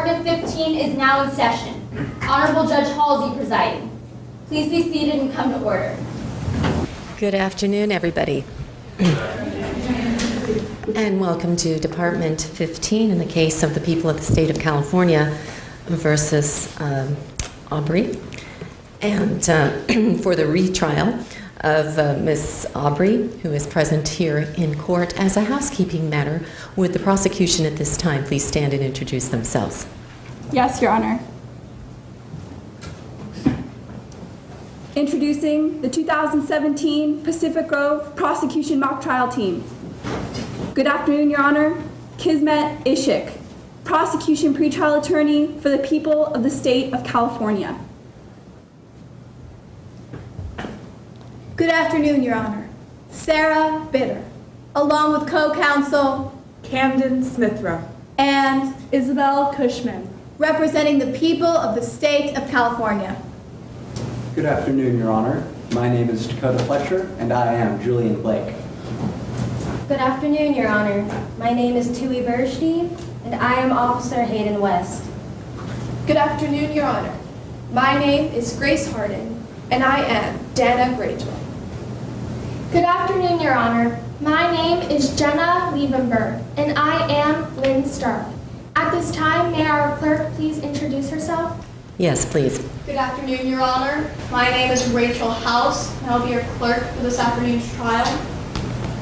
Department 15 is now in session. Honorable Judge Halsey presiding. Please be seated and come to order. Good afternoon, everybody. And welcome to Department 15 in the case of the people of the state of California versus Aubrey. And for the retrial of Ms. Aubrey, who is present here in court. As a housekeeping matter, would the prosecution at this time please stand and introduce themselves? Yes, Your Honor. Introducing the 2017 Pacific Grove Prosecution Mock Trial Team. Good afternoon, Your Honor. Kismet Ishik, Prosecution Pretrial Attorney for the people of the state of California. Good afternoon, Your Honor. Sarah Bitter, along with co-counsel Camden Smithrow and Isabel Cushman, representing the people of the state of California. Good afternoon, Your Honor. My name is Dakota Fletcher, and I am Julian Blake. Good afternoon, Your Honor. My name is Tui Bernstein, and I am Officer Hayden West. Good afternoon, Your Honor. My name is Grace Harden, and I am Dana Greyjoy. Good afternoon, Your Honor. My name is Jenna Liebenberg, and I am Lyn Stark. At this time, may our clerk please introduce herself? Yes, please. Good afternoon, Your Honor. My name is Rachel House, and I'll be your clerk for this afternoon's trial.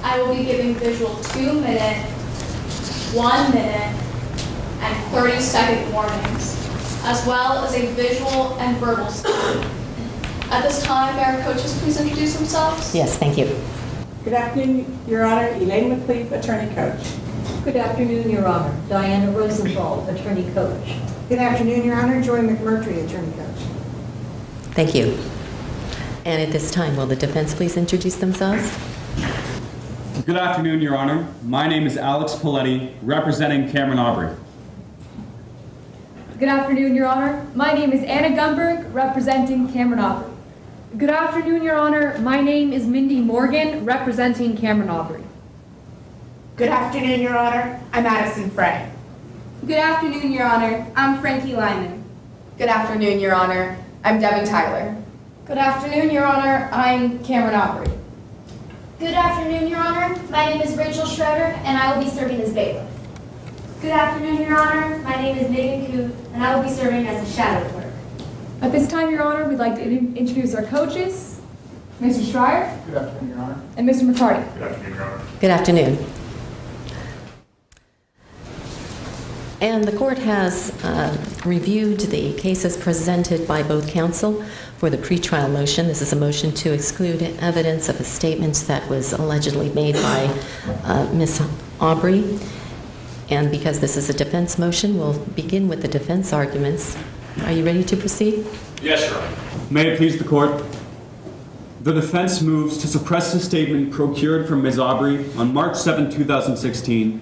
I will be giving visual 2-minute, 1-minute, and 30-second warnings, as well as a visual and verbal statement. At this time, may our coaches please introduce themselves? Yes, thank you. Good afternoon, Your Honor. Elaine McLeaf, Attorney Coach. Good afternoon, Your Honor. Diana Rosenthal, Attorney Coach. Good afternoon, Your Honor. Joy McMurtry, Attorney Coach. Thank you. And at this time, will the defense please introduce themselves? Good afternoon, Your Honor. My name is Alex Paletti, representing Cameron Aubrey. Good afternoon, Your Honor. My name is Anna Gumberg, representing Cameron Aubrey. Good afternoon, Your Honor. My name is Mindy Morgan, representing Cameron Aubrey. Good afternoon, Your Honor. I'm Addison Frank. Good afternoon, Your Honor. I'm Frankie Lyman. Good afternoon, Your Honor. I'm Devon Tyler. Good afternoon, Your Honor. I'm Cameron Aubrey. Good afternoon, Your Honor. My name is Rachel Schroeder, and I will be serving as bailiff. Good afternoon, Your Honor. My name is Megan Coote, and I will be serving as a shadow clerk. At this time, Your Honor, we'd like to introduce our coaches, Mr. Schreier. Good afternoon, Your Honor. And Mr. McCarty. Good afternoon, Your Honor. Good afternoon. And the court has reviewed the cases presented by both counsel for the pretrial motion. This is a motion to exclude evidence of a statement that was allegedly made by Ms. Aubrey. And because this is a defense motion, we'll begin with the defense arguments. Are you ready to proceed? Yes, Your Honor. May it please the court. The defense moves to suppress the statement procured from Ms. Aubrey on March 7, 2016,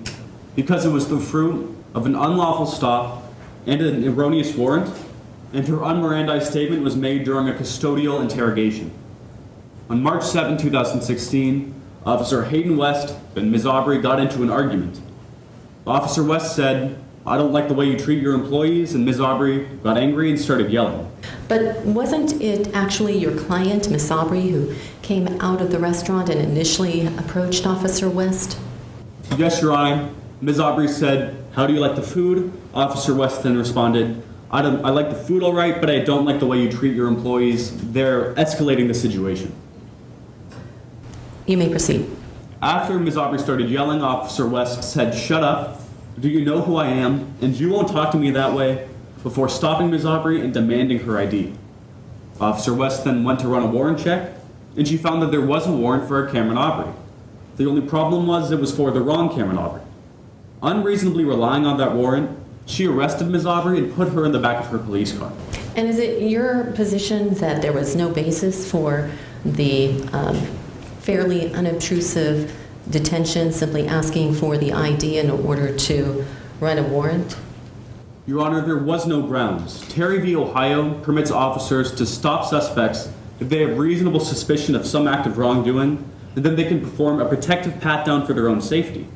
because it was the fruit of an unlawful stop and an erroneous warrant, and her un-Mirandized statement was made during a custodial interrogation. On March 7, 2016, Officer Hayden West and Ms. Aubrey got into an argument. Officer West said, "I don't like the way you treat your employees," and Ms. Aubrey got angry and started yelling. But wasn't it actually your client, Ms. Aubrey, who came out of the restaurant and initially approached Officer West? Yes, Your Honor. Ms. Aubrey said, "How do you like the food?" Officer West then responded, I like the food all right, but I don't like the way you treat your employees. They're escalating the situation." You may proceed. After Ms. Aubrey started yelling, Officer West said, "Shut up. Do you know who I am? And you won't talk to me that way," before stopping Ms. Aubrey and demanding her ID. Officer West then went to run a warrant check, and she found that there was a warrant for Cameron Aubrey. The only problem was it was for the wrong Cameron Aubrey. Unreasonably relying on that warrant, she arrested Ms. Aubrey and put her in the back of her police car. And is it your position that there was no basis for the fairly unobtrusive detention, simply asking for the ID in order to run a warrant? Your Honor, there was no grounds. Terry v. Ohio permits officers to stop suspects if they have reasonable suspicion of some act of wrongdoing, and then they can perform a protective pat-down for their own safety.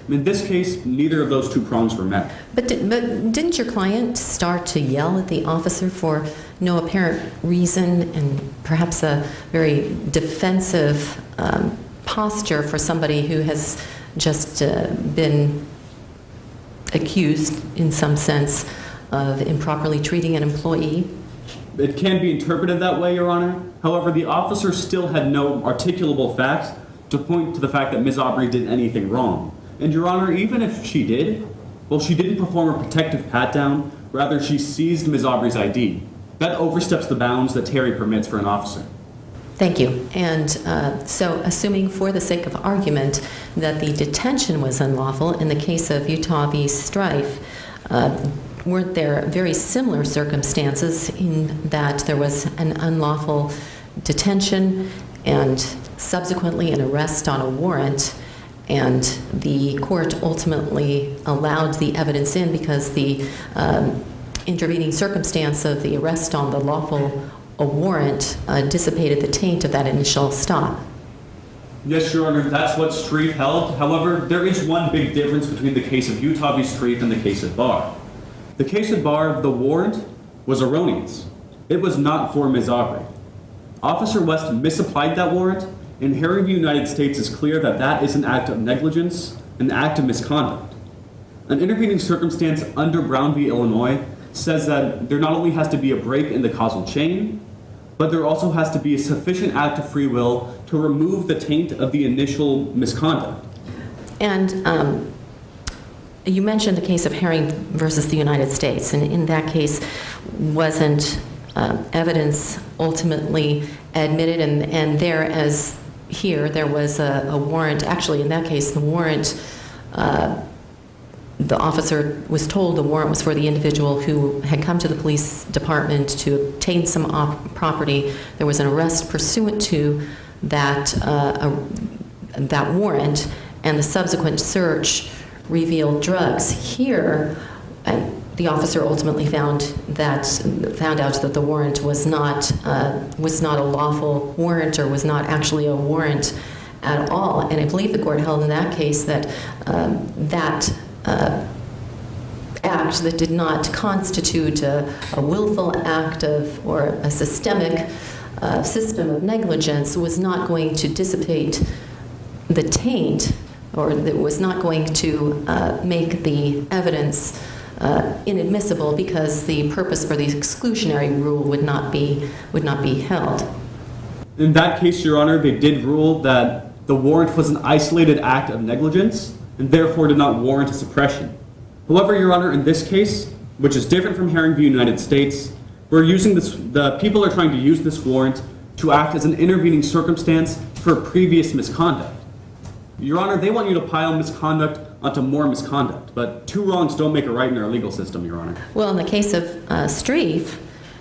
In this case, neither of those two prongs were met. But didn't your client start to yell at the officer for no apparent reason, and perhaps a very defensive posture for somebody who has just been accused, in some sense, of improperly treating an employee? It can be interpreted that way, Your Honor. However, the officer still had no articulable facts to point to the fact that Ms. Aubrey did anything wrong. And Your Honor, even if she did, well, she didn't perform a protective pat-down. Rather, she seized Ms. Aubrey's ID. That oversteps the bounds that Terry permits for an officer. Thank you. And so assuming for the sake of argument that the detention was unlawful, in the case of Utah v. Strife, weren't there very similar circumstances in that there was an unlawful detention and subsequently an arrest on a warrant, and the court ultimately allowed the evidence in because the intervening circumstance of the arrest on the lawful warrant dissipated the taint of that initial stop? Yes, Your Honor, that's what Strife held. However, there is one big difference between the case of Utah v. Strife and the case at Barr. The case at Barr, the warrant was erroneous. It was not for Ms. Aubrey. Officer West misapplied that warrant, and Herring v. United States is clear that that is an act of negligence, an act of misconduct. An intervening circumstance under Brown v. Illinois says that there not only has to be a break in the causal chain, but there also has to be a sufficient act of free will to remove the taint of the initial misconduct. And you mentioned the case of Herring versus the United States, and in that case, wasn't evidence ultimately admitted? And there, as here, there was a warrant. Actually, in that case, the warrant, the officer was told the warrant was for the individual who had come to the police department to obtain some property. There was an arrest pursuant to that that warrant, and the subsequent search revealed drugs. Here, the officer ultimately found out that the warrant was not a lawful warrant, or was not actually a warrant at all. And I believe the court held in that case that that act that did not constitute a willful act of, or a systemic system of negligence, was not going to dissipate the taint, or that was not going to make the evidence inadmissible, because the purpose for the exclusionary rule would not be held. In that case, Your Honor, they did rule that the warrant was an isolated act of negligence and therefore did not warrant a suppression. However, Your Honor, in this case, which is different from Herring v. United States, we're using this, the people are trying to use this warrant to act as an intervening circumstance for previous misconduct. Your Honor, they want you to pile misconduct onto more misconduct, but two wrongs don't make a right in our legal system, Your Honor. Well, in the case of Strife,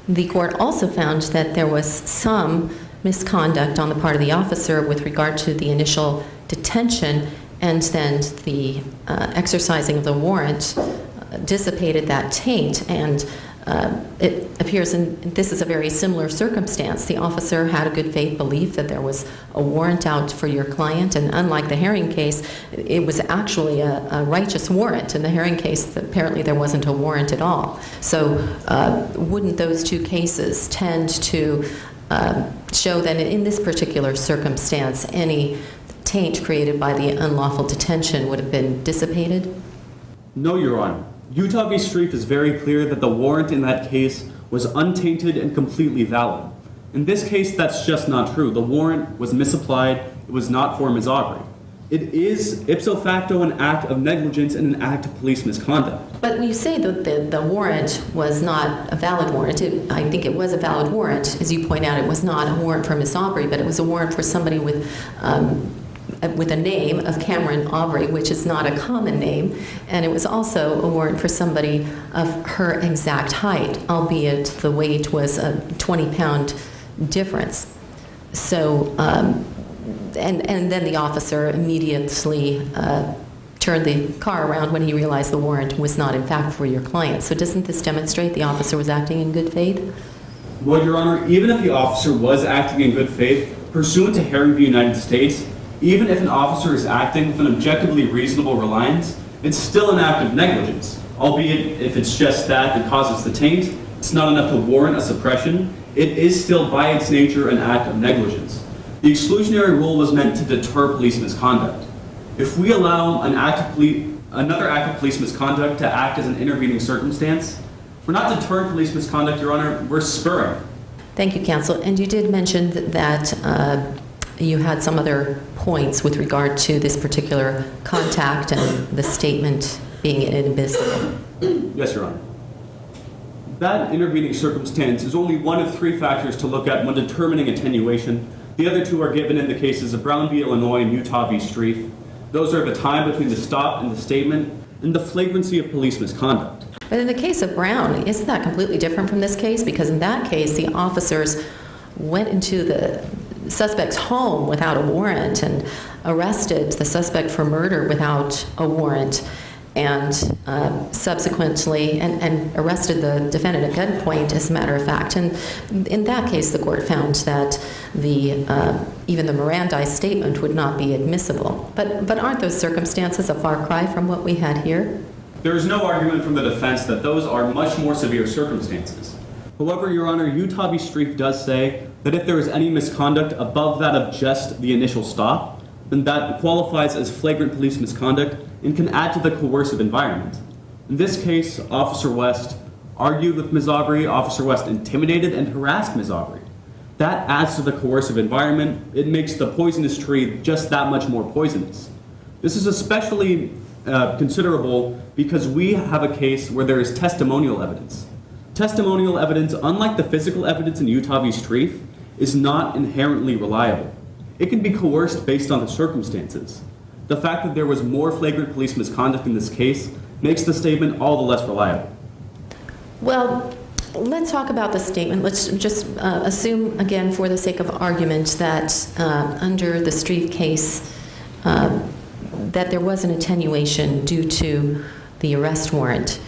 the court also found that there was some misconduct on the part of the officer with regard to the initial detention, and then the exercising of the warrant dissipated that taint. And it appears, and this is a very similar circumstance, the officer had a good faith belief that there was a warrant out for your client, and unlike the Herring case, it was actually a righteous warrant. In the Herring case, apparently there wasn't a warrant at all. So wouldn't those two cases tend to show that in this particular circumstance, any taint created by the unlawful detention would have been dissipated? No, Your Honor. Utah v. Strife is very clear that the warrant in that case was untainted and completely valid. In this case, that's just not true. The warrant was misapplied. It was not for Ms. Aubrey. It is ipso facto an act of negligence and an act of police misconduct. But when you say that the warrant was not a valid warrant, I think it was a valid warrant. As you point out, it was not a warrant for Ms. Aubrey, but it was a warrant for somebody with a name of Cameron Awbrey, which is not a common name, and it was also a warrant for somebody of her exact height, albeit the weight was a 20-pound difference. So, and then the officer immediately turned the car around when he realized the warrant was not in fact for your client. So doesn't this demonstrate the officer was acting in good faith? Well, Your Honor, even if the officer was acting in good faith, pursuant to Herring v. United States, even if an officer is acting with an objectively reasonable reliance, it's still an act of negligence, albeit if it's just that causes the taint, it's not enough to warrant a suppression, it is still by its nature an act of negligence. The exclusionary rule was meant to deter police misconduct. If we allow another act of police misconduct to act as an intervening circumstance, we're not deterring police misconduct, Your Honor, we're spurring. Thank you, counsel. And you did mention that you had some other points with regard to this particular contact and the statement being inadmissible. Yes, Your Honor. That intervening circumstance is only one of three factors to look at when determining attenuation. The other two are given in the cases of Brown v. Illinois and Utah v. Streif. Those are the time between the stop and the statement and the flagrancy of police misconduct. But in the case of Brown, isn't that completely different from this case? Because in that case, the officers went into the suspect's home without a warrant and arrested the suspect for murder without a warrant, and subsequently and arrested the defendant at gunpoint, as a matter of fact. And in that case, the court found that even the Mirandai statement would not be admissible. But aren't those circumstances a far cry from what we had here? There is no argument from the defense that those are much more severe circumstances. However, Your Honor, Utah v. Streif does say that if there is any misconduct above that of just the initial stop, then that qualifies as flagrant police misconduct and can add to the coercive environment. In this case, Officer West argued with Ms. Aubrey. Officer West intimidated and harassed Ms. Aubrey. That adds to the coercive environment. It makes the poisonous tree just that much more poisonous. This is especially considerable because we have a case where there is testimonial evidence. Testimonial evidence, unlike the physical evidence in Utah v. Streif, is not inherently reliable. It can be coerced based on the circumstances. The fact that there was more flagrant police misconduct in this case makes the statement all the less reliable. Well, let's talk about the statement. Let's just assume, again, for the sake of argument, that under the Streif case, that there was an attenuation due to the arrest warrant.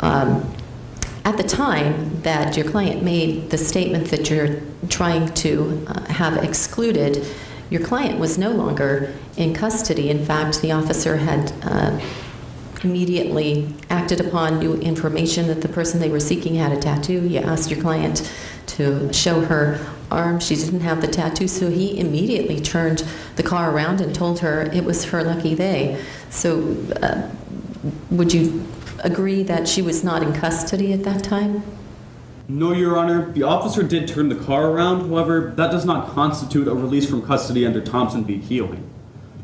At the time that your client made the statement that you're trying to have excluded, your client was no longer in custody. In fact, the officer had immediately acted upon new information that the person they were seeking had a tattoo. You asked your client to show her arm. She didn't have the tattoo, so he immediately turned the car around and told her it was her lucky day. So would you agree that she was not in custody at that time? No, Your Honor. The officer did turn the car around. However, that does not constitute a release from custody under Thompson v. Keohane.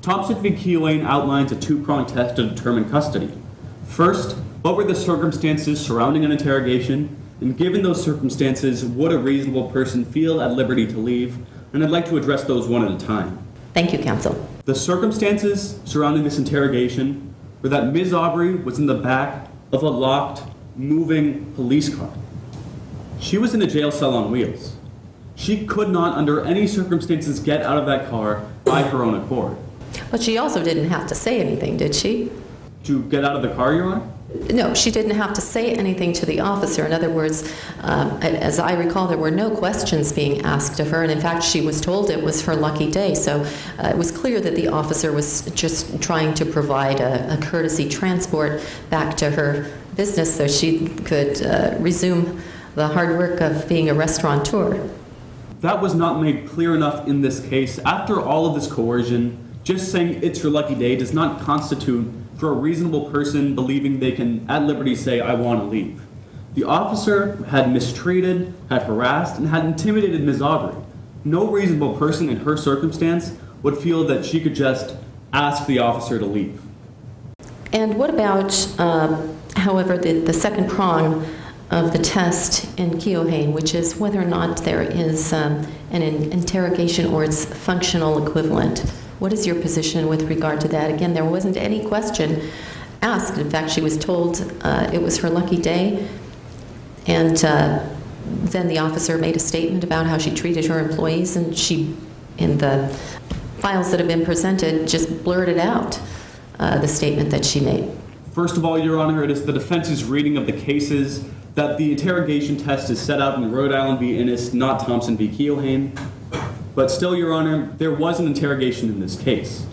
Thompson v. Keohane outlines a two-pronged test to determine custody. First, what were the circumstances surrounding an interrogation? And given those circumstances, would a reasonable person feel at liberty to leave? And I'd like to address those one at a time. Thank you, counsel. The circumstances surrounding this interrogation were that Ms. Aubrey was in the back of a locked, moving police car. She was in a jail cell on wheels. She could not, under any circumstances, get out of that car by her own accord. But she also didn't have to say anything, did she? To get out of the car, Your Honor? No, she didn't have to say anything to the officer. In other words, as I recall, there were no questions being asked of her, and in fact, she was told it was her lucky day. So it was clear that the officer was just trying to provide a courtesy transport back to her business so she could resume the hard work of being a restaurateur. That was not made clear enough in this case. After all of this coercion, just saying it's your lucky day does not constitute for a reasonable person believing they can at liberty say, I want to leave. The officer had mistreated, had harassed, and had intimidated Ms. Aubrey. No reasonable person in her circumstance would feel that she could just ask the officer to leave. And what about, however, the second prong of the test in Keohane, which is whether or not there is an interrogation or its functional equivalent? What is your position with regard to that? Again, there wasn't any question asked. In fact, she was told it was her lucky day, and then the officer made a statement about how she treated her employees, and she, in the files that have been presented, just blurted out the statement that she made. First of all, Your Honor, it is the defense's reading of the cases that the interrogation test is set out in Rhode Island v. Innis, not Thompson v. Keohane. But still, Your Honor, there was an interrogation in this case.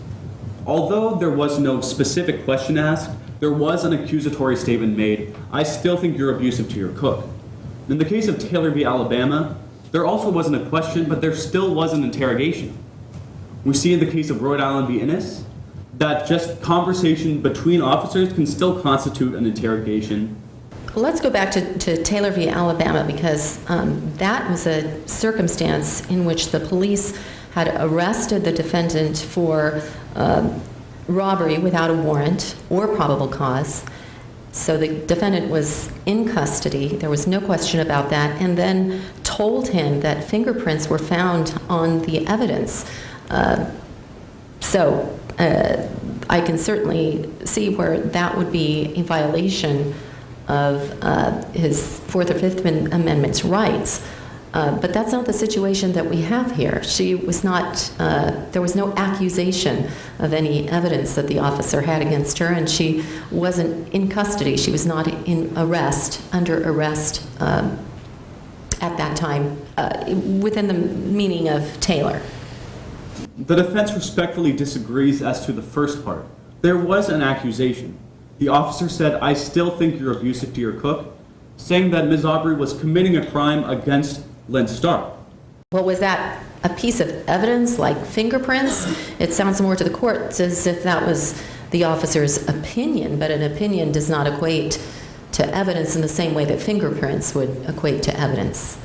Although there was no specific question asked, there was an accusatory statement made, "I still think you're abusive to your cook." In the case of Taylor v. Alabama, there also wasn't a question, but there still was an interrogation. We see in the case of Rhode Island v. Innis that just conversation between officers can still constitute an interrogation. Let's go back to Taylor v. Alabama, because that was a circumstance in which the police had arrested the defendant for robbery without a warrant or probable cause. So the defendant was in custody, there was no question about that, and then told him that fingerprints were found on the evidence. So I can certainly see where that would be a violation of his Fourth or Fifth Amendment's rights. But that's not the situation that we have here. She was not, there was no accusation of any evidence that the officer had against her, and she wasn't in custody. She was not under arrest at that time, within the meaning of Taylor. The defense respectfully disagrees as to the first part. There was an accusation. The officer said, "I still think you're abusive to your cook," saying that Ms. Aubrey was committing a crime against Lyn Stark. Well, was that a piece of evidence like fingerprints? It sounds more to the court as if that was the officer's opinion, but an opinion does not equate to evidence in the same way that fingerprints would equate to evidence.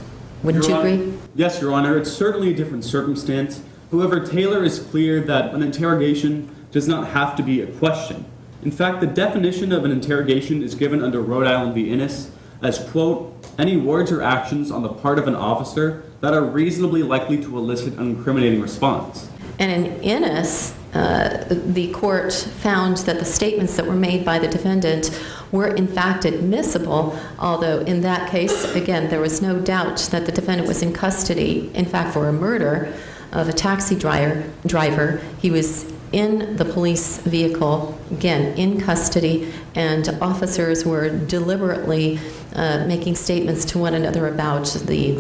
Wouldn't you agree? Yes, Your Honor. It's certainly a different circumstance. However, Taylor is clear that an interrogation does not have to be a question. In fact, the definition of an interrogation is given under Rhode Island v. Innis as, quote, "any words or actions on the part of an officer that are reasonably likely to elicit an incriminating response." And in Innis, the court found that the statements that were made by the defendant were in fact admissible, although in that case, again, there was no doubt that the defendant was in custody, in fact, for a murder of a taxi driver. He was in the police vehicle, again, in custody, and officers were deliberately making statements to one another about the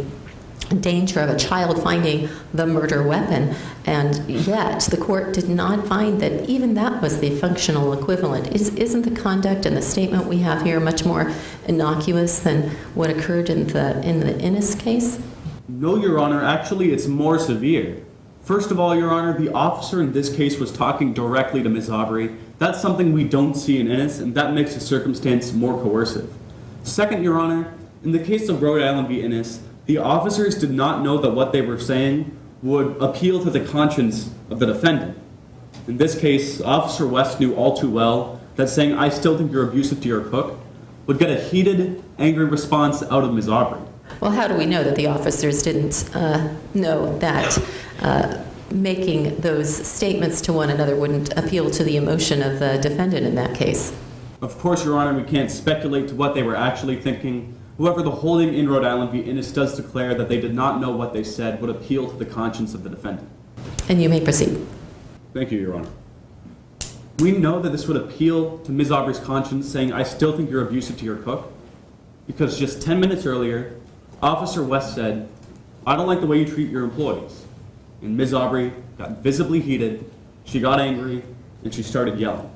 danger of a child finding the murder weapon, and yet the court did not find that even that was the functional equivalent. Isn't the conduct and the statement we have here much more innocuous than what occurred in the Innis case? No, Your Honor. Actually, it's more severe. First of all, Your Honor, the officer in this case was talking directly to Ms. Aubrey. That's something we don't see in Innis, and that makes the circumstance more coercive. Second, Your Honor, in the case of Rhode Island v. Innis, the officers did not know that what they were saying would appeal to the conscience of the defendant. In this case, Officer West knew all too well that saying, "I still think you're abusive to your cook," would get a heated, angry response out of Ms. Aubrey. Well, how do we know that the officers didn't know that making those statements to one another wouldn't appeal to the emotion of the defendant in that case? Of course, Your Honor, we can't speculate to what they were actually thinking. However, the holding in Rhode Island v. Innis does declare that they did not know what they said would appeal to the conscience of the defendant. And you may proceed. Thank you, Your Honor. We know that this would appeal to Ms. Aubrey's conscience, saying, "I still think you're abusive to your cook," because just 10 minutes earlier, Officer West said, "I don't like the way you treat your employees." And Ms. Aubrey got visibly heated, she got angry, and she started yelling.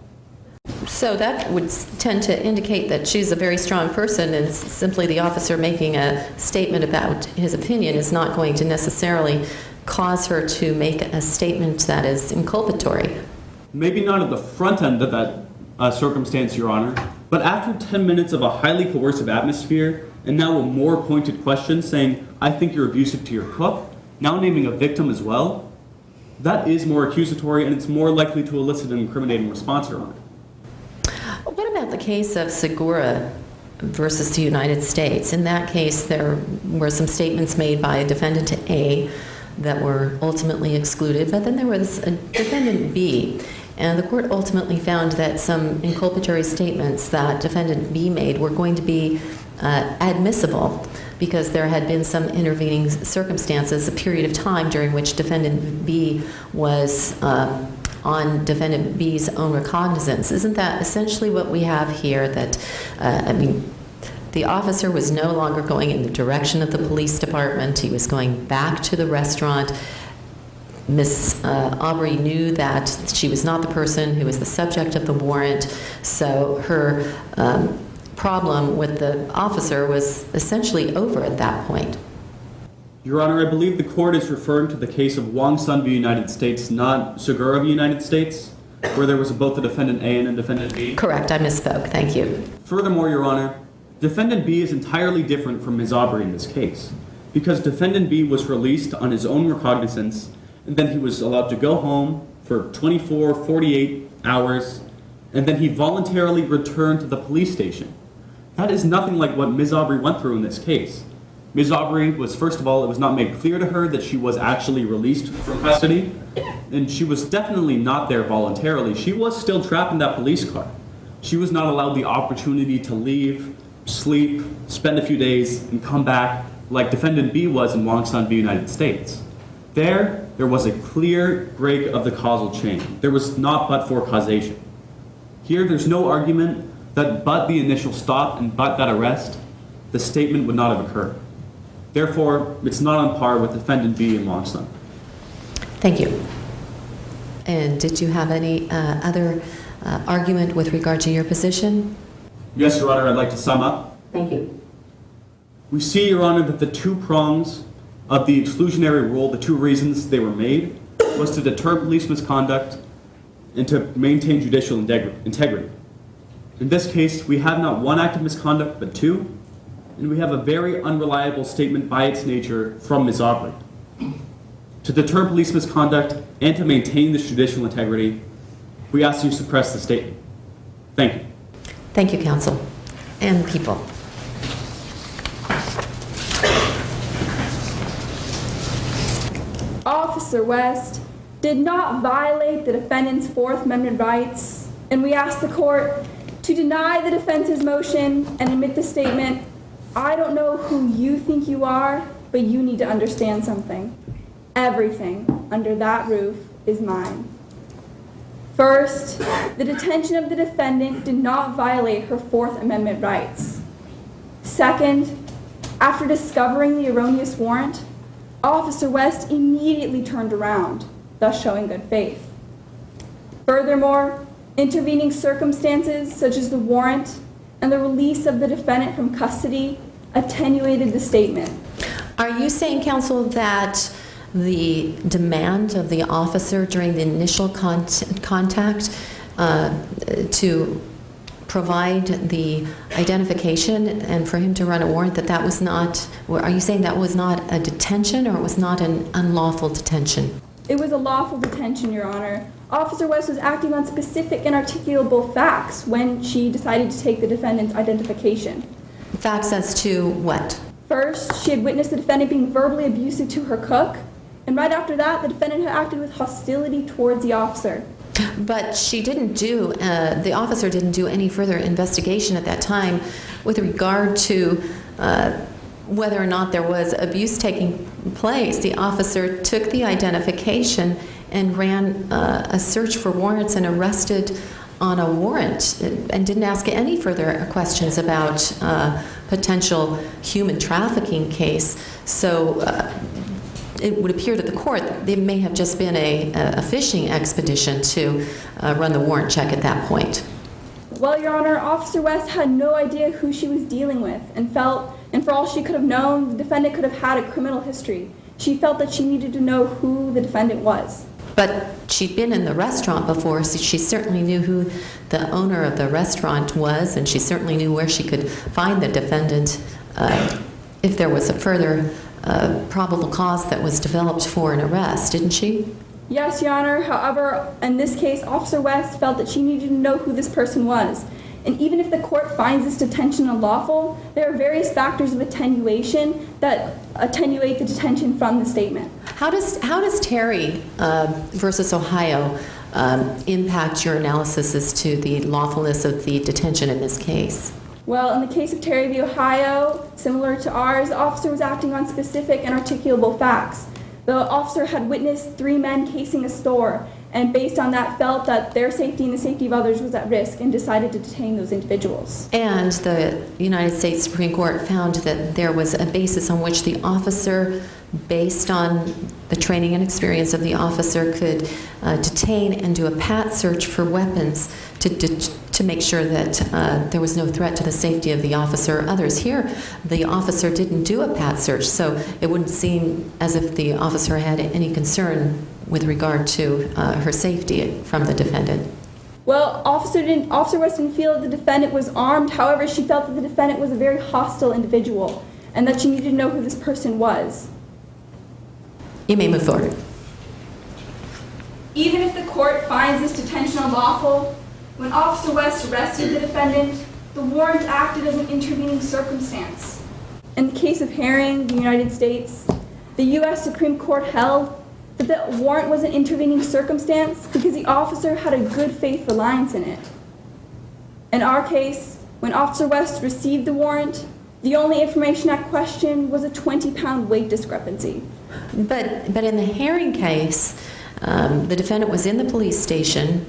So that would tend to indicate that she's a very strong person, and simply the officer making a statement about his opinion is not going to necessarily cause her to make a statement that is inculpatory. Maybe not at the front end of that circumstance, Your Honor, but after 10 minutes of a highly coercive atmosphere, and now a more pointed question saying, "I think you're abusive to your cook," now naming a victim as well, that is more accusatory, and it's more likely to elicit an incriminating response, Your Honor. What about the case of Segura versus the United States? In that case, there were some statements made by defendant A that were ultimately excluded, but then there was a defendant B, and the court ultimately found that some inculpatory statements that defendant B made were going to be admissible because there had been some intervening circumstances, a period of time during which defendant B was on defendant B's own recognizance. Isn't that essentially what we have here? That, the officer was no longer going in the direction of the police department. He was going back to the restaurant. Miss Aubrey knew that she was not the person who was the subject of the warrant, so her problem with the officer was essentially over at that point. Your Honor, I believe the court is referring to the case of Wong Sun v. United States, not Segura v. United States, where there was both a defendant A and a defendant B. Correct, I misspoke. Thank you. Furthermore, Your Honor, defendant B is entirely different from Ms. Aubrey in this case, because defendant B was released on his own recognizance, and then he was allowed to go home for 24, 48 hours, and then he voluntarily returned to the police station. That is nothing like what Ms. Aubrey went through in this case. Ms. Aubrey was, first of all, it was not made clear to her that she was actually released from custody, and she was definitely not there voluntarily. She was still trapped in that police car. She was not allowed the opportunity to leave, sleep, spend a few days, and come back like defendant B was in Wong Sun v. United States. There was a clear break of the causal chain. There was not but-for causation. Here, there's no argument that but the initial stop and but that arrest, the statement would not have occurred. Therefore, it's not on par with defendant B in Wong Sun. Thank you. And did you have any other argument with regard to your position? Yes, Your Honor, I'd like to sum up. Thank you. We see, Your Honor, that the two prongs of the exclusionary rule, the two reasons they were made, was to deter police misconduct and to maintain judicial integrity. In this case, we have not one act of misconduct, but two, and we have a very unreliable statement by its nature from Ms. Aubrey. To deter police misconduct and to maintain this judicial integrity, we ask you to suppress the statement. Thank you. Thank you, counsel. And people. Officer West did not violate the defendant's Fourth Amendment rights, and we ask the court to deny the defense's motion and admit the statement, "I don't know who you think you are, but you need to understand something. Everything under that roof is mine." First, the detention of the defendant did not violate her Fourth Amendment rights. Second, after discovering the erroneous warrant, Officer West immediately turned around, thus showing good faith. Furthermore, intervening circumstances such as the warrant and the release of the defendant from custody attenuated the statement. Are you saying, counsel, that the demand of the officer during the initial contact to provide the identification and for him to run a warrant, that was not, are you saying that was not a detention or it was not an unlawful detention? It was a lawful detention, Your Honor. Officer West was acting on specific and articulable facts when she decided to take the defendant's identification. Facts as to what? First, she had witnessed the defendant being verbally abusive to her cook, and right after that, the defendant had acted with hostility towards the officer. But she didn't do, the officer didn't do any further investigation at that time with regard to whether or not there was abuse taking place. The officer took the identification and ran a search for warrants and arrested on a warrant and didn't ask any further questions about potential human trafficking case. So it would appear to the court that there may have just been a fishing expedition to run the warrant check at that point. Well, Your Honor, Officer West had no idea who she was dealing with and for all she could have known, the defendant could have had a criminal history. She felt that she needed to know who the defendant was. But she'd been in the restaurant before, so she certainly knew who the owner of the restaurant was, and she certainly knew where she could find the defendant if there was a further probable cause that was developed for an arrest, didn't she? Yes, Your Honor. However, in this case, Officer West felt that she needed to know who this person was. And even if the court finds this detention unlawful, there are various factors of attenuation that attenuate the detention from the statement. How does Terry versus Ohio impact your analysis as to the lawfulness of the detention in this case? Well, in the case of Terry v. Ohio, similar to ours, the officer was acting on specific and articulable facts. The officer had witnessed 3 men casing a store, and based on that felt that their safety and the safety of others was at risk and decided to detain those individuals. And the United States Supreme Court found that there was a basis on which the officer, based on the training and experience of the officer could detain and do a pat search for weapons to make sure that there was no threat to the safety of the officer or others. Here, the officer didn't do a pat search, so it wouldn't seem as if the officer had any concern with regard to her safety from the defendant. Well, Officer West didn't feel that the defendant was armed. However, she felt that the defendant was a very hostile individual and that she needed to know who this person was. You may move forward. Even if the court finds this detention unlawful, when Officer West arrested the defendant, the warrant acted as an intervening circumstance. In the case of Herring, the United States, the U.S. Supreme Court held that the warrant was an intervening circumstance because the officer had a good faith reliance in it. In our case, when Officer West received the warrant, the only information at question was a 20-pound weight discrepancy. But in the Herring case, the defendant was in the police station,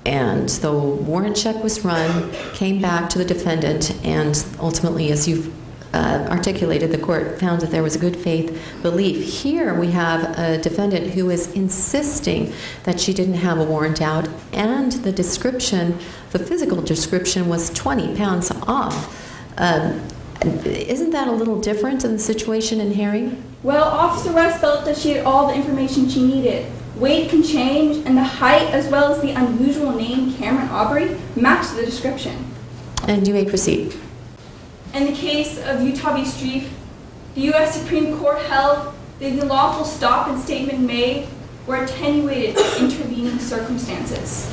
and the warrant check was run, came back to the defendant, and ultimately, as you've articulated, the court found that there was a good faith belief. Here we have a defendant who is insisting that she didn't have a warrant out, and the description, the physical description, was 20 pounds off. Isn't that a little different in the situation in Herring? Well, Officer West felt that she had all the information she needed. Weight can change, and the height, as well as the unusual name Cameron Aubrey, matched the description. And you may proceed. In the case of Utah v. Streif, the U.S. Supreme Court held that the lawful stop and statement made were attenuated intervening circumstances.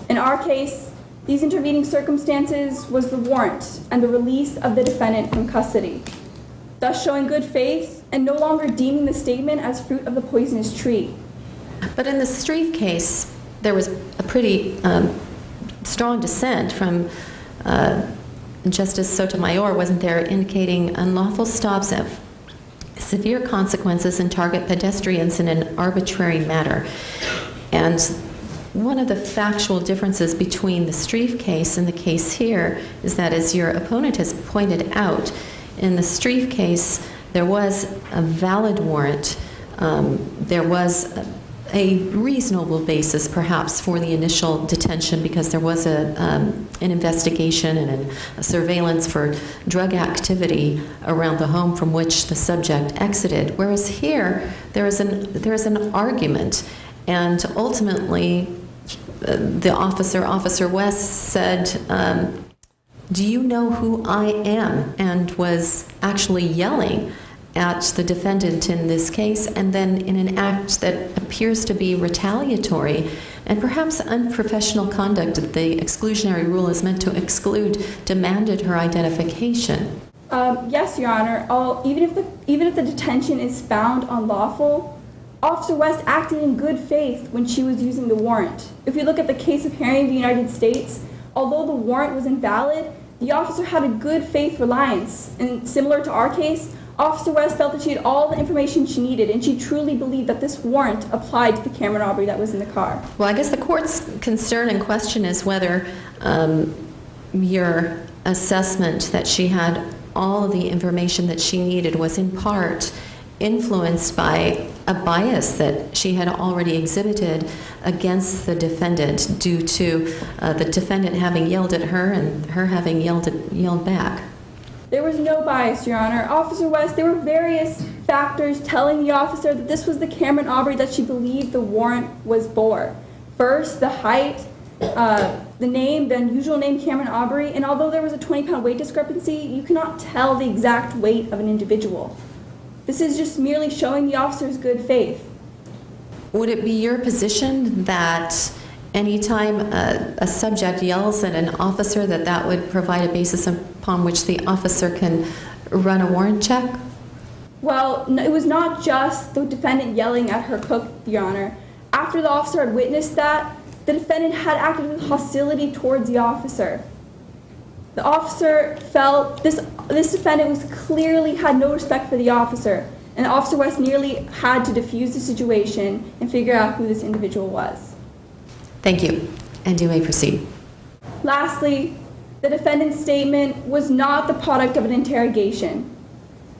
In our case, these intervening circumstances was the warrant and the release of the defendant from custody, thus showing good faith and no longer deeming the statement as fruit of the poisonous tree. But in the Streif case, there was a pretty strong dissent from Justice Sotomayor, wasn't there, indicating unlawful stops have severe consequences and target pedestrians in an arbitrary manner. And one of the factual differences between the Streif case and the case here is that, as your opponent has pointed out, in the Streif case, there was a valid warrant. There was a reasonable basis, perhaps, for the initial detention because there was an investigation and a surveillance for drug activity around the home from which the subject exited. Whereas here, there is an argument, and ultimately, the Officer West said, "Do you know who I am?" and was actually yelling at the defendant in this case, and then in an act that appears to be retaliatory and perhaps unprofessional conduct that the exclusionary rule is meant to exclude, demanded her identification. Yes, Your Honor. Even if the detention is found unlawful, Officer West acted in good faith when she was using the warrant. If we look at the case of Herring v. United States, although the warrant was invalid, the officer had a good faith reliance. And similar to our case, Officer West felt that she had all the information she needed, and she truly believed that this warrant applied to the Cameron Aubrey that was in the car. Well, I guess the court's concern and question is whether your assessment that she had all of the information that she needed was in part influenced by a bias that she had already exhibited against the defendant due to the defendant having yelled at her and her having yelled back. There was no bias, Your Honor. Officer West, there were various factors telling the officer that this was the Cameron Aubrey that she believed the warrant was for. First, the height, the name, the unusual name Cameron Aubrey, and although there was a 20-pound weight discrepancy, you cannot tell the exact weight of an individual. This is just merely showing the officer's good faith. Would it be your position that anytime a subject yells at an officer that would provide a basis upon which the officer can run a warrant check? Well, it was not just the defendant yelling at her cook, Your Honor. After the officer had witnessed that, the defendant had acted with hostility towards the officer. The officer felt this defendant was clearly had no respect for the officer, and Officer West nearly had to defuse the situation and figure out who this individual was. Thank you, and you may proceed. Lastly, the defendant's statement was not the product of an interrogation.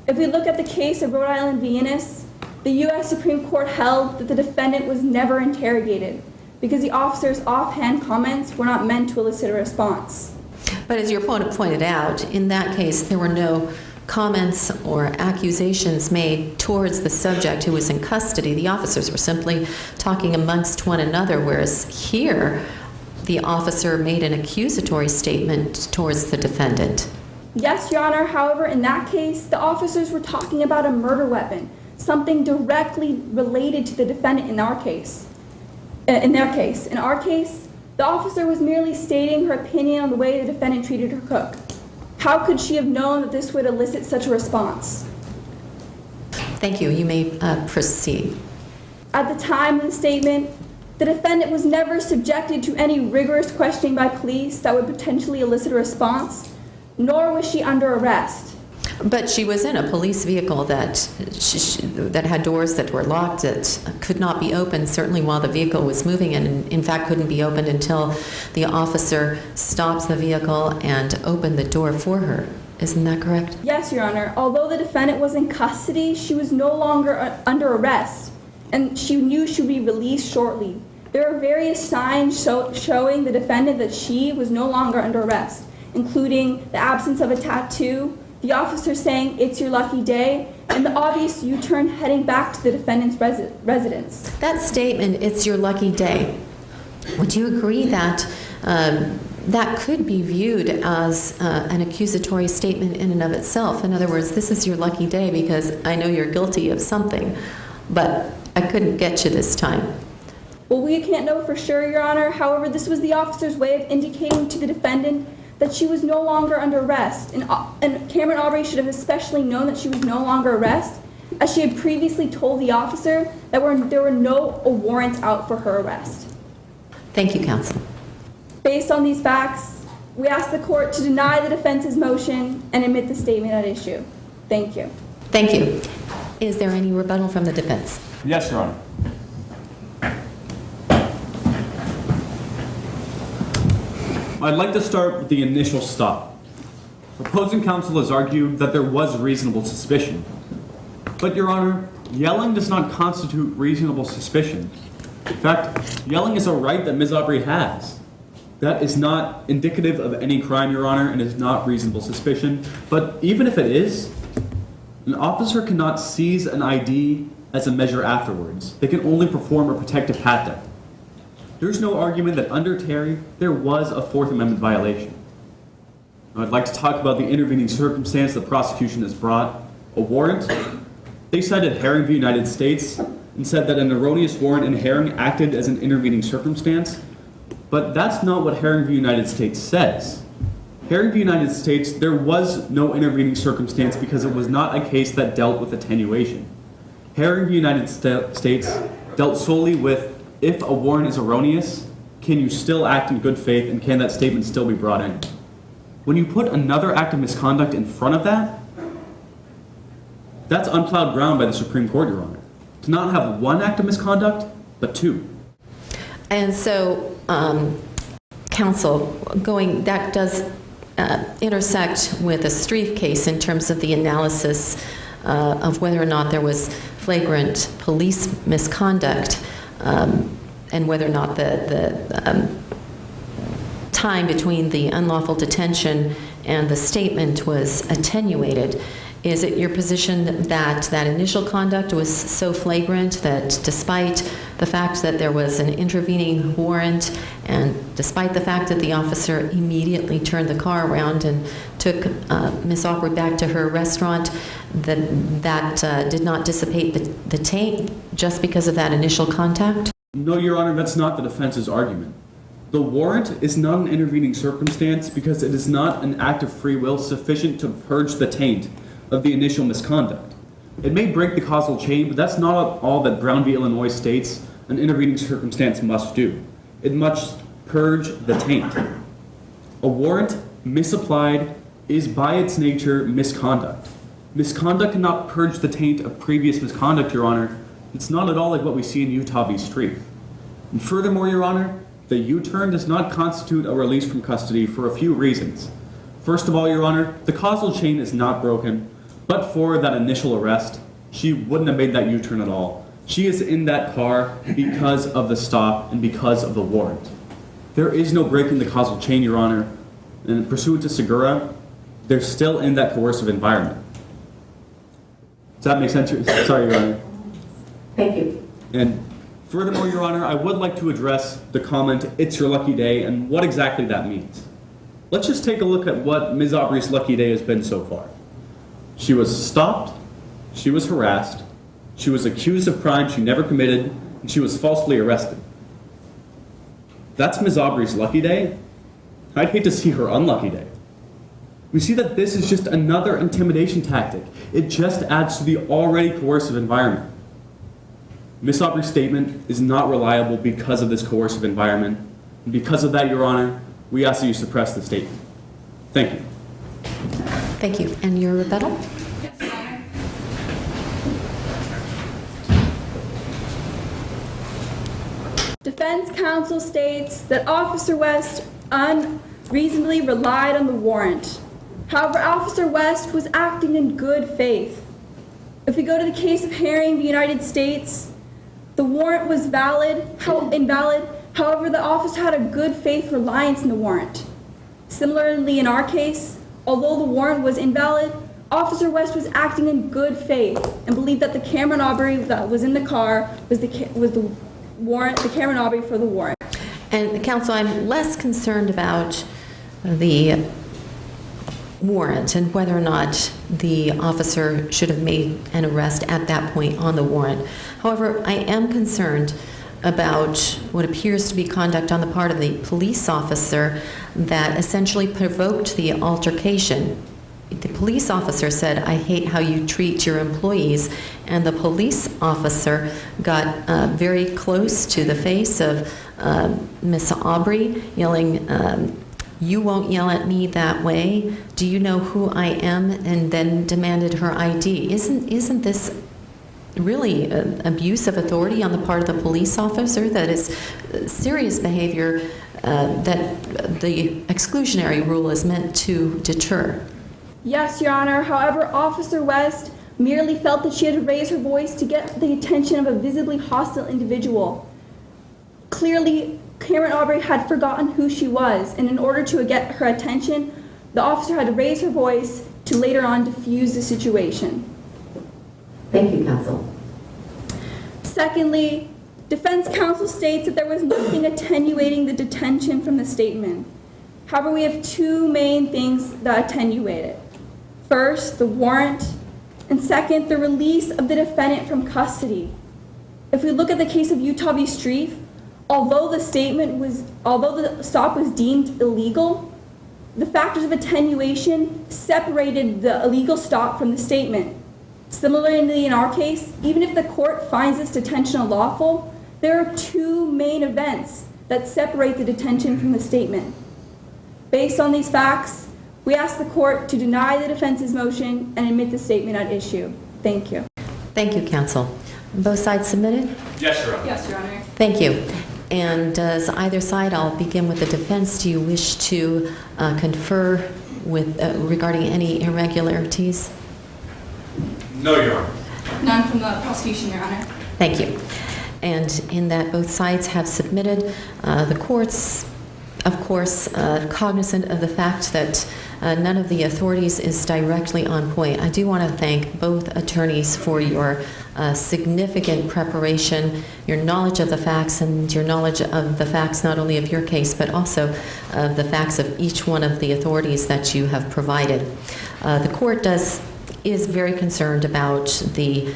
If we look at the case of Rhode Island v. Innis, the U.S. Supreme Court held that the defendant was never interrogated because the officer's offhand comments were not meant to elicit a response. But as your opponent pointed out, in that case, there were no comments or accusations made towards the subject who was in custody. The officers were simply talking amongst one another, whereas here, the officer made an accusatory statement towards the defendant. Yes, Your Honor. However, in that case, the officers were talking about a murder weapon, something directly related to the defendant in our case. In their case. In our case, the officer was merely stating her opinion on the way the defendant treated her cook. How could she have known that this would elicit such a response? Thank you. You may proceed. At the time of the statement, the defendant was never subjected to any rigorous questioning by police that would potentially elicit a response, nor was she under arrest. But she was in a police vehicle that that had doors that were locked, that could not be opened, certainly while the vehicle was moving, and in fact couldn't be opened until the officer stopped the vehicle and opened the door for her. Isn't that correct? Yes, Your Honor. Although the defendant was in custody, she was no longer under arrest, and she knew she would be released shortly. There are various signs showing the defendant that she was no longer under arrest, including the absence of a tattoo, the officer saying, "It's your lucky day," and the obvious U-turn heading back to the defendant's residence. That statement, "It's your lucky day," would you agree that that could be viewed as an accusatory statement in and of itself? In other words, this is your lucky day because I know you're guilty of something, but I couldn't get you this time. Well, we can't know for sure, Your Honor. However, this was the officer's way of indicating to the defendant that she was no longer under arrest. And Cameron Aubrey should have especially known that she was no longer arrested, as she had previously told the officer that there were no warrants out for her arrest. Thank you, counsel. Based on these facts, we ask the court to deny the defense's motion and admit the statement at issue. Thank you. Thank you. Is there any rebuttal from the defense? Yes, Your Honor. I'd like to start with the initial stop. Opposing counsel has argued that there was reasonable suspicion. But, Your Honor, yelling does not constitute reasonable suspicion. In fact, yelling is a right that Ms. Aubrey has. That is not indicative of any crime, Your Honor, and is not reasonable suspicion. But even if it is, an officer cannot seize an ID as a measure afterwards. They can only perform a protective pat-down. There's no argument that under Terry, there was a Fourth Amendment violation. Now, I'd like to talk about the intervening circumstance the prosecution has brought, a warrant. They cited Herring v. United States and said that an erroneous warrant in Herring acted as an intervening circumstance, but that's not what Herring v. United States says. Herring v. United States, there was no intervening circumstance because it was not a case that dealt with attenuation. Herring v. United States dealt solely with if a warrant is erroneous, can you still act in good faith and can that statement still be brought in? When you put another act of misconduct in front of that, that's unplowed ground by the Supreme Court, Your Honor. To not have one act of misconduct, but two. And so, counsel, that does intersect with a Streiff case in terms of the analysis of whether or not there was flagrant police misconduct. And whether or not the time between the unlawful detention and the statement was attenuated. Is it your position that that initial conduct was so flagrant that despite the fact that there was an intervening warrant and despite the fact that the officer immediately turned the car around and took Ms. Aubrey back to her restaurant, that did not dissipate the taint just because of that initial contact? No, Your Honor, that's not the defense's argument. The warrant is not an intervening circumstance because it is not an act of free will sufficient to purge the taint of the initial misconduct. It may break the causal chain, but that's not all that Brown v. Illinois states an intervening circumstance must do. It must purge the taint. A warrant misapplied is by its nature misconduct. Misconduct cannot purge the taint of previous misconduct, Your Honor. It's not at all like what we see in Utah v. Streiff. And furthermore, Your Honor, the U-turn does not constitute a release from custody for a few reasons. First of all, Your Honor, the causal chain is not broken, but for that initial arrest, she wouldn't have made that U-turn at all. She is in that car because of the stop and because of the warrant. There is no breaking the causal chain, Your Honor. And pursuant to Segura, they're still in that coercive environment. Does that make sense? Sorry, Your Honor. Thank you. And furthermore, Your Honor, I would like to address the comment, "It's your lucky day," and what exactly that means. Let's just take a look at what Ms. Aubrey's lucky day has been so far. She was stopped, she was harassed, she was accused of crimes she never committed, and she was falsely arrested. That's Ms. Aubrey's lucky day. I'd hate to see her unlucky day. We see that this is just another intimidation tactic. It just adds to the already coercive environment. Ms. Aubrey's statement is not reliable because of this coercive environment. And because of that, Your Honor, we ask that you suppress the statement. Thank you. Thank you. And your rebuttal? Yes, Your Honor. Defense counsel states that Officer West unreasonably relied on the warrant. However, Officer West was acting in good faith. If we go to the case of Herring v. United States, the warrant was invalid. However, the officer had a good faith reliance in the warrant. Similarly, in our case, although the warrant was invalid, Officer West was acting in good faith and believed that the Cameron Aubrey that was in the car was the Cameron Aubrey for the warrant. And counsel, I'm less concerned about the warrant and whether or not the officer should have made an arrest at that point on the warrant. However, I am concerned about what appears to be conduct on the part of the police officer that essentially provoked the altercation. The police officer said, "I hate how you treat your employees," and the police officer got very close to the face of Miss Aubrey, yelling, "You won't yell at me that way. Do you know who I am?" and then demanded her ID. Isn't this really abuse of authority on the part of the police officer? That is serious behavior that the exclusionary rule is meant to deter. Yes, Your Honor. However, Officer West merely felt that she had to raise her voice to get the attention of a visibly hostile individual. Clearly, Cameron Aubrey had forgotten who she was, and in order to get her attention, the officer had to raise her voice to later on diffuse the situation. Thank you, counsel. Secondly, defense counsel states that there was nothing attenuating the detention from the statement. However, we have two main things that attenuate it. First, the warrant, and second, the release of the defendant from custody. If we look at the case of Utah v. Streif, although the stop was deemed illegal, the factors of attenuation separated the illegal stop from the statement. Similarly, in our case, even if the court finds this detention unlawful, there are two main events that separate the detention from the statement. Based on these facts, we ask the court to deny the defense's motion and admit the statement at issue. Thank you. Thank you, counsel. Both sides submitted? Yes, Your Honor. Yes, Your Honor. Thank you. And does either side, I'll begin with the defense, do you wish to confer with regarding any irregularities? No, Your Honor. None from the prosecution, Your Honor. Thank you. And in that both sides have submitted, the courts, of course, cognizant of the fact that none of the authorities is directly on point. I do want to thank both attorneys for your significant preparation, your knowledge of the facts, and your knowledge of the facts not only of your case, but also of the facts of each one of the authorities that you have provided. The court is very concerned about the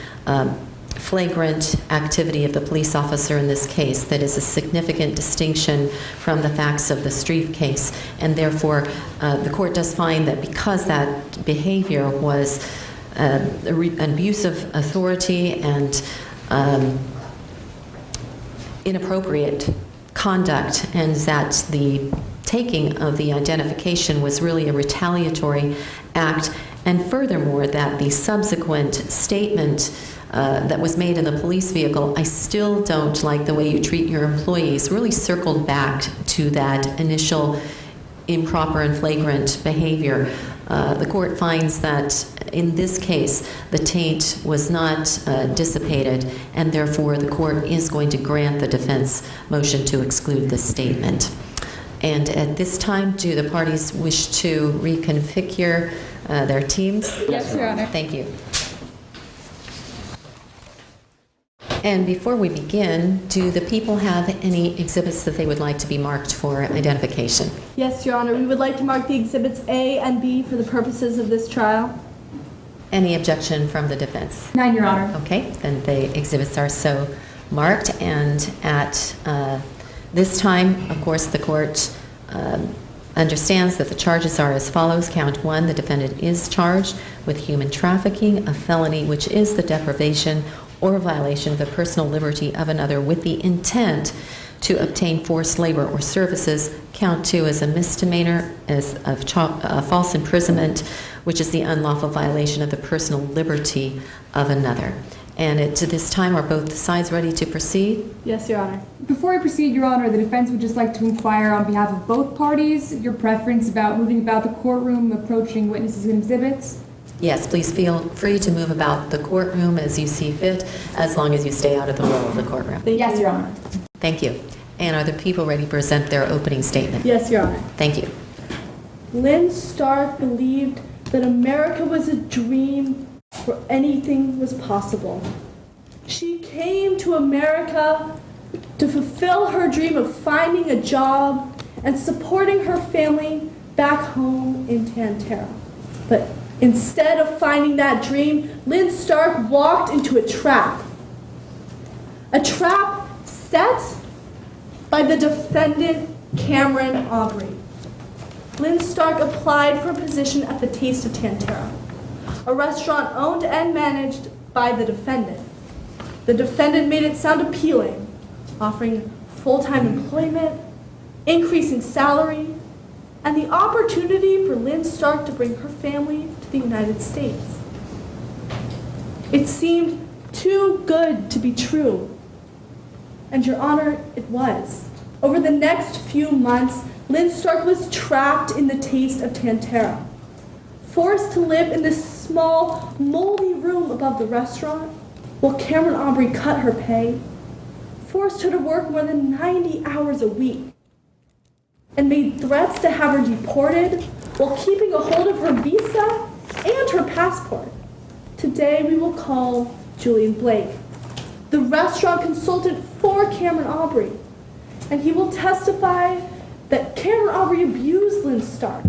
flagrant activity of the police officer in this case. That is a significant distinction from the facts of the Streif case, and therefore the court does find that because that behavior was an abuse of authority and inappropriate conduct, and that the taking of the identification was really a retaliatory act, and furthermore that the subsequent statement that was made in the police vehicle, "I still don't like the way you treat your employees," really circled back to that initial improper and flagrant behavior. The court finds that in this case, the taint was not dissipated, and therefore the court is going to grant the defense motion to exclude the statement. And at this time, do the parties wish to reconfigure their teams? Yes, Your Honor. Thank you. And before we begin, do the people have any exhibits that they would like to be marked for identification? Yes, Your Honor. We would like to mark the exhibits A and B for the purposes of this trial. Any objection from the defense? None, Your Honor. Okay, then the exhibits are so marked, and at this time, of course, the court understands that the charges are as follows. Count 1, the defendant is charged with human trafficking, a felony which is the deprivation or violation of the personal liberty of another with the intent to obtain forced labor or services. Count 2 is a misdemeanor as of false imprisonment, which is the unlawful violation of the personal liberty of another. And to this time, are both sides ready to proceed? Yes, Your Honor. Before we proceed, Your Honor, the defense would just like to inquire on behalf of both parties your preference about moving about the courtroom, approaching witnesses and exhibits. Yes, please feel free to move about the courtroom as you see fit, as long as you stay out of the row of the courtroom. Yes, Your Honor. Thank you. And are the people ready to present their opening statement? Yes, Your Honor. Thank you. Lyn Stark believed that America was a dream where anything was possible. She came to America to fulfill her dream of finding a job and supporting her family back home in Tantera. But instead of finding that dream, Lyn Stark walked into a trap. A trap set by the defendant, Cameron Awbrey. Lyn Stark applied for a position at the Taste of Tantera, a restaurant owned and managed by the defendant. The defendant made it sound appealing, offering full-time employment, increasing salary, and the opportunity for Lyn Stark to bring her family to the United States. It seemed too good to be true. And Your Honor, it was. Over the next few months, Lyn Stark was trapped in the Taste of Tantera, forced to live in this small, moldy room above the restaurant, while Cameron Aubrey cut her pay, forced her to work more than 90 hours a week, and made threats to have her deported while keeping a hold of her visa and her passport. Today we will call Julian Blake, the restaurant consultant for Cameron Aubrey, and he will testify that Cameron Aubrey abused Lyn Stark,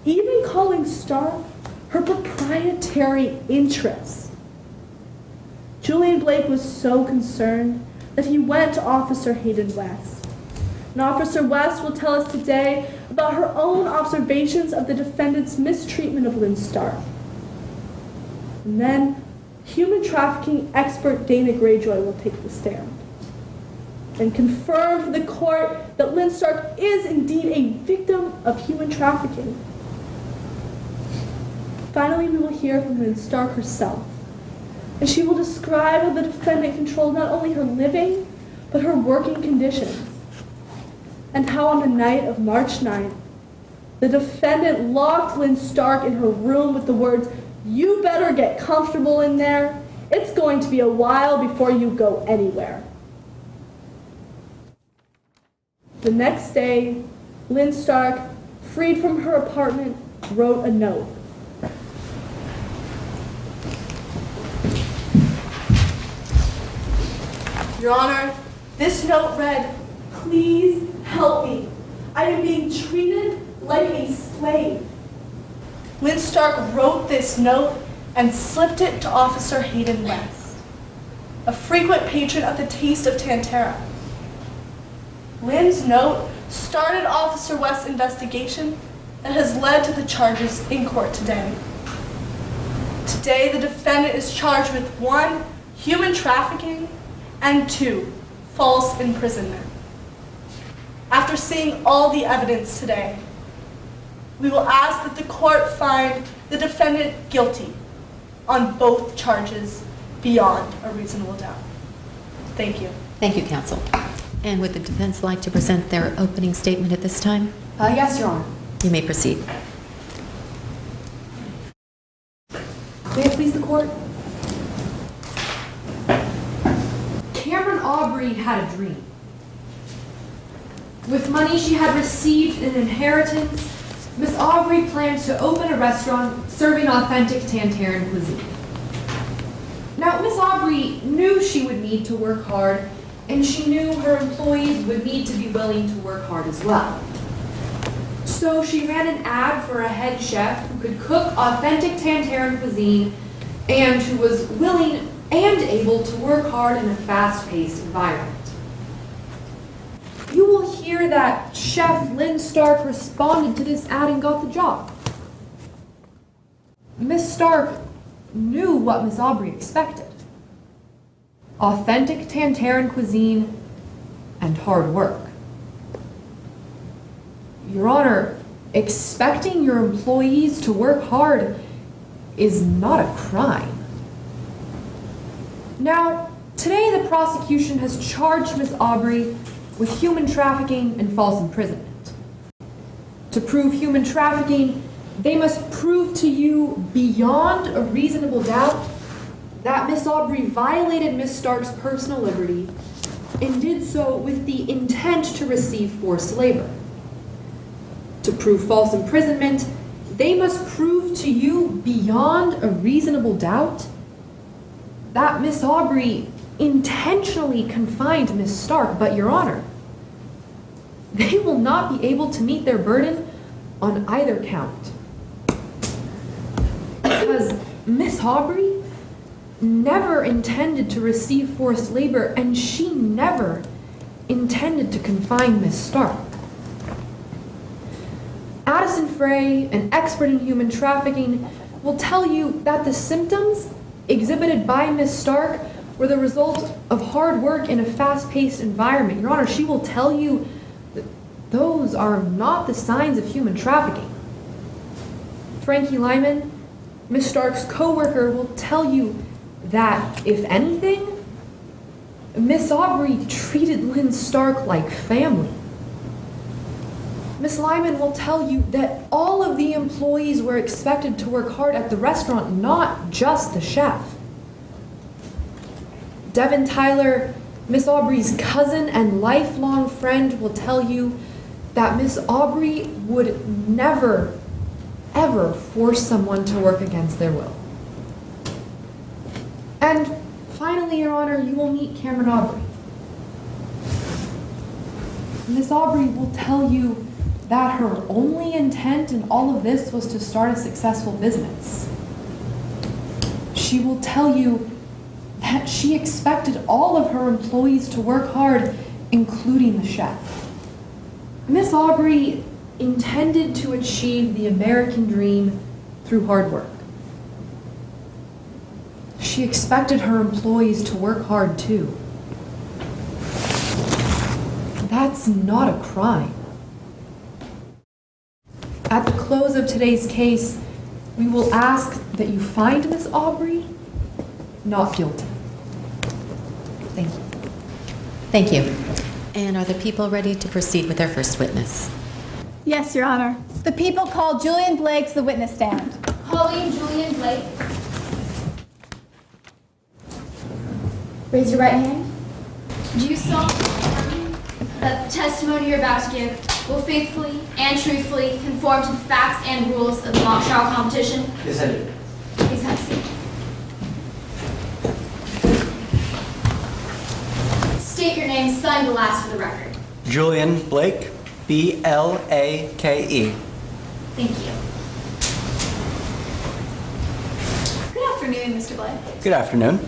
even calling Stark her proprietary interests. Julian Blake was so concerned that he went to Officer Hayden West. And Officer West will tell us today about her own observations of the defendant's mistreatment of Lyn Stark. And then human trafficking expert Dana Greyjoy will take the stand and confirm for the court that Lyn Stark is indeed a victim of human trafficking. Finally, we will hear from Lyn Stark herself, and she will describe how the defendant controlled not only her living, but her working conditions, and how on the night of March 9th, the defendant locked Lyn Stark in her room with the words, "You better get comfortable in there. It's going to be a while before you go anywhere." The next day, Lyn Stark, freed from her apartment, wrote a note. Your Honor, this note read, "Please help me. I am being treated like a slave." Lyn Stark wrote this note and slipped it to Officer Hayden West, a frequent patron of the Taste of Tantera. Lyn's note started Officer West's investigation and has led to the charges in court today. Today, the defendant is charged with 1, human trafficking, and 2, false imprisonment. After seeing all the evidence today, we will ask that the court find the defendant guilty on both charges beyond a reasonable doubt. Thank you. Thank you, counsel. And would the defense like to present their opening statement at this time? Yes, Your Honor. You may proceed. Aubrey had a dream. With money she had received in inheritance, Miss Aubrey planned to open a restaurant serving authentic Tantaran cuisine. Now, Miss Aubrey knew she would need to work hard, and she knew her employees would need to be willing to work hard as well. So she ran an ad for a head chef who could cook authentic Tantaran cuisine and who was willing and able to work hard in a fast-paced environment. You will hear that Chef Lyn Stark responded to this ad and got the job. Miss Stark knew what Miss Aubrey expected. Authentic Tantaran cuisine and hard work. Your Honor, expecting your employees to work hard is not a crime. Now, today the prosecution has charged Miss Aubrey with human trafficking and false imprisonment. To prove human trafficking, they must prove to you beyond a reasonable doubt that Miss Aubrey violated Miss Stark's personal liberty and did so with the intent to receive forced labor. To prove false imprisonment, they must prove to you beyond a reasonable doubt that Miss Aubrey intentionally confined Miss Stark, but Your Honor, they will not be able to meet their burden on either count. Because Miss Aubrey never intended to receive forced labor, and she never intended to confine Miss Stark. Addison Frank, an expert in human trafficking, will tell you that the symptoms exhibited by Miss Stark were the result of hard work in a fast-paced environment. Your Honor, she will tell you that those are not the signs of human trafficking. Frankie Lyman, Miss Stark's co-worker, will tell you that, if anything, Miss Aubrey treated Lyn Stark like family. Miss Lyman will tell you that all of the employees were expected to work hard at the restaurant, not just the chef. Devon Tyler, Miss Aubrey's cousin and lifelong friend, will tell you that Miss Aubrey would never, ever force someone to work against their will. And finally, Your Honor, you will meet Cameron Aubrey. Miss Aubrey will tell you that her only intent in all of this was to start a successful business. She will tell you that she expected all of her employees to work hard, including the chef. Miss Aubrey intended to achieve the American dream through hard work. She expected her employees to work hard too. That's not a crime. At the close of today's case, we will ask that you find Miss Aubrey not guilty. Thank you. Thank you. And are the people ready to proceed with their first witness? Yes, Your Honor. The people call Julian Blake to the witness stand. Calling Julian Blake. Raise your right hand. Do you solemnly affirm that the testimony you're about to give will faithfully and truthfully conform to the facts and rules of the mock trial competition? Yes, I do. Please have a seat. State your name, spelling the last for the record. Julian Blake, B-L-A-K-E. Thank you. Good afternoon, Mr. Blake. Good afternoon.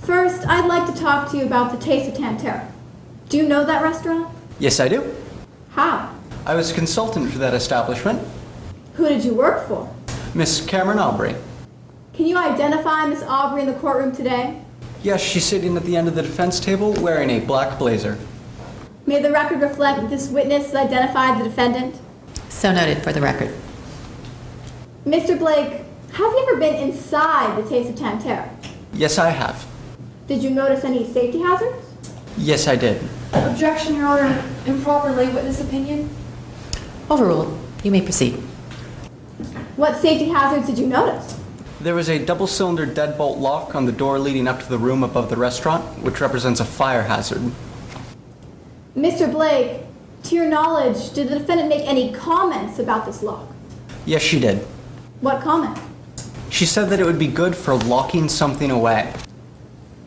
First, I'd like to talk to you about the Taste of Tantera. Do you know that restaurant? Yes, I do. How? I was a consultant for that establishment. Who did you work for? Miss Cameron Aubrey. Can you identify Miss Aubrey in the courtroom today? Yes, she's sitting at the end of the defense table wearing a black blazer. May the record reflect that this witness identified the defendant? So noted for the record. Mr. Blake, have you ever been inside the Taste of Tantera? Yes, I have. Did you notice any safety hazards? Yes, I did. Objection, Your Honor. Improper lay witness opinion. Overruled. You may proceed. What safety hazards did you notice? There was a double-cylinder deadbolt lock on the door leading up to the room above the restaurant, which represents a fire hazard. Mr. Blake, to your knowledge, did the defendant make any comments about this lock? Yes, she did. What comment? She said that it would be good for locking something away.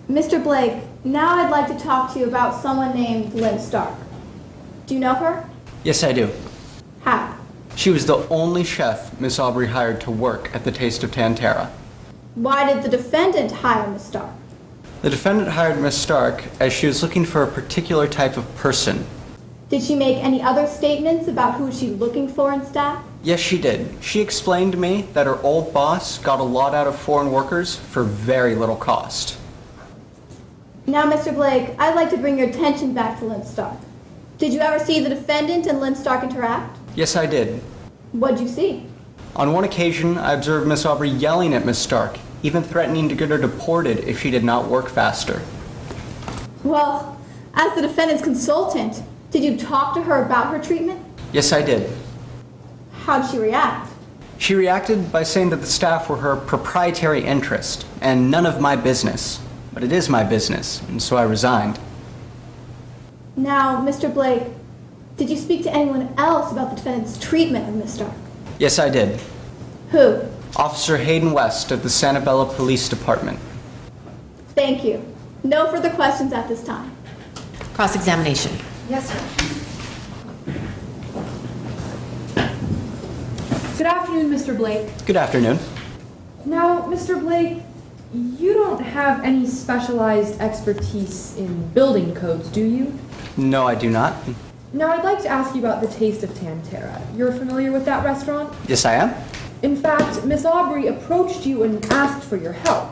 Mr. Blake, now I'd like to talk to you about someone named Lyn Stark. Do you know her? Yes, I do. How? She was the only chef Miss Aubrey hired to work at the Taste of Tantera. Why did the defendant hire Miss Stark? The defendant hired Miss Stark as she was looking for a particular type of person. Did she make any other statements about who she's looking for in staff? Yes, she did. She explained to me that her old boss got a lot out of foreign workers for very little cost. Now, Mr. Blake, I'd like to bring your attention back to Lyn Stark. Did you ever see the defendant and Lyn Stark interact? Yes, I did. What'd you see? On one occasion, I observed Miss Aubrey yelling at Miss Stark, even threatening to get her deported if she did not work faster. Well, as the defendant's consultant, did you talk to her about her treatment? Yes, I did. How'd she react? She reacted by saying that the staff were her proprietary interest and none of my business. But it is my business, and so I resigned. Now, Mr. Blake, did you speak to anyone else about the defendant's treatment of Miss Stark? Yes, I did. Who? Officer Hayden West of the Sanibel Police Department. Thank you. No further questions at this time. Cross-examination. Yes, sir. Good afternoon, Mr. Blake. Good afternoon. Now, Mr. Blake, you don't have any specialized expertise in building codes, do you? No, I do not. Now, I'd like to ask you about the Taste of Tantera. You're familiar with that restaurant? Yes, I am. In fact, Miss Aubrey approached you and asked for your help.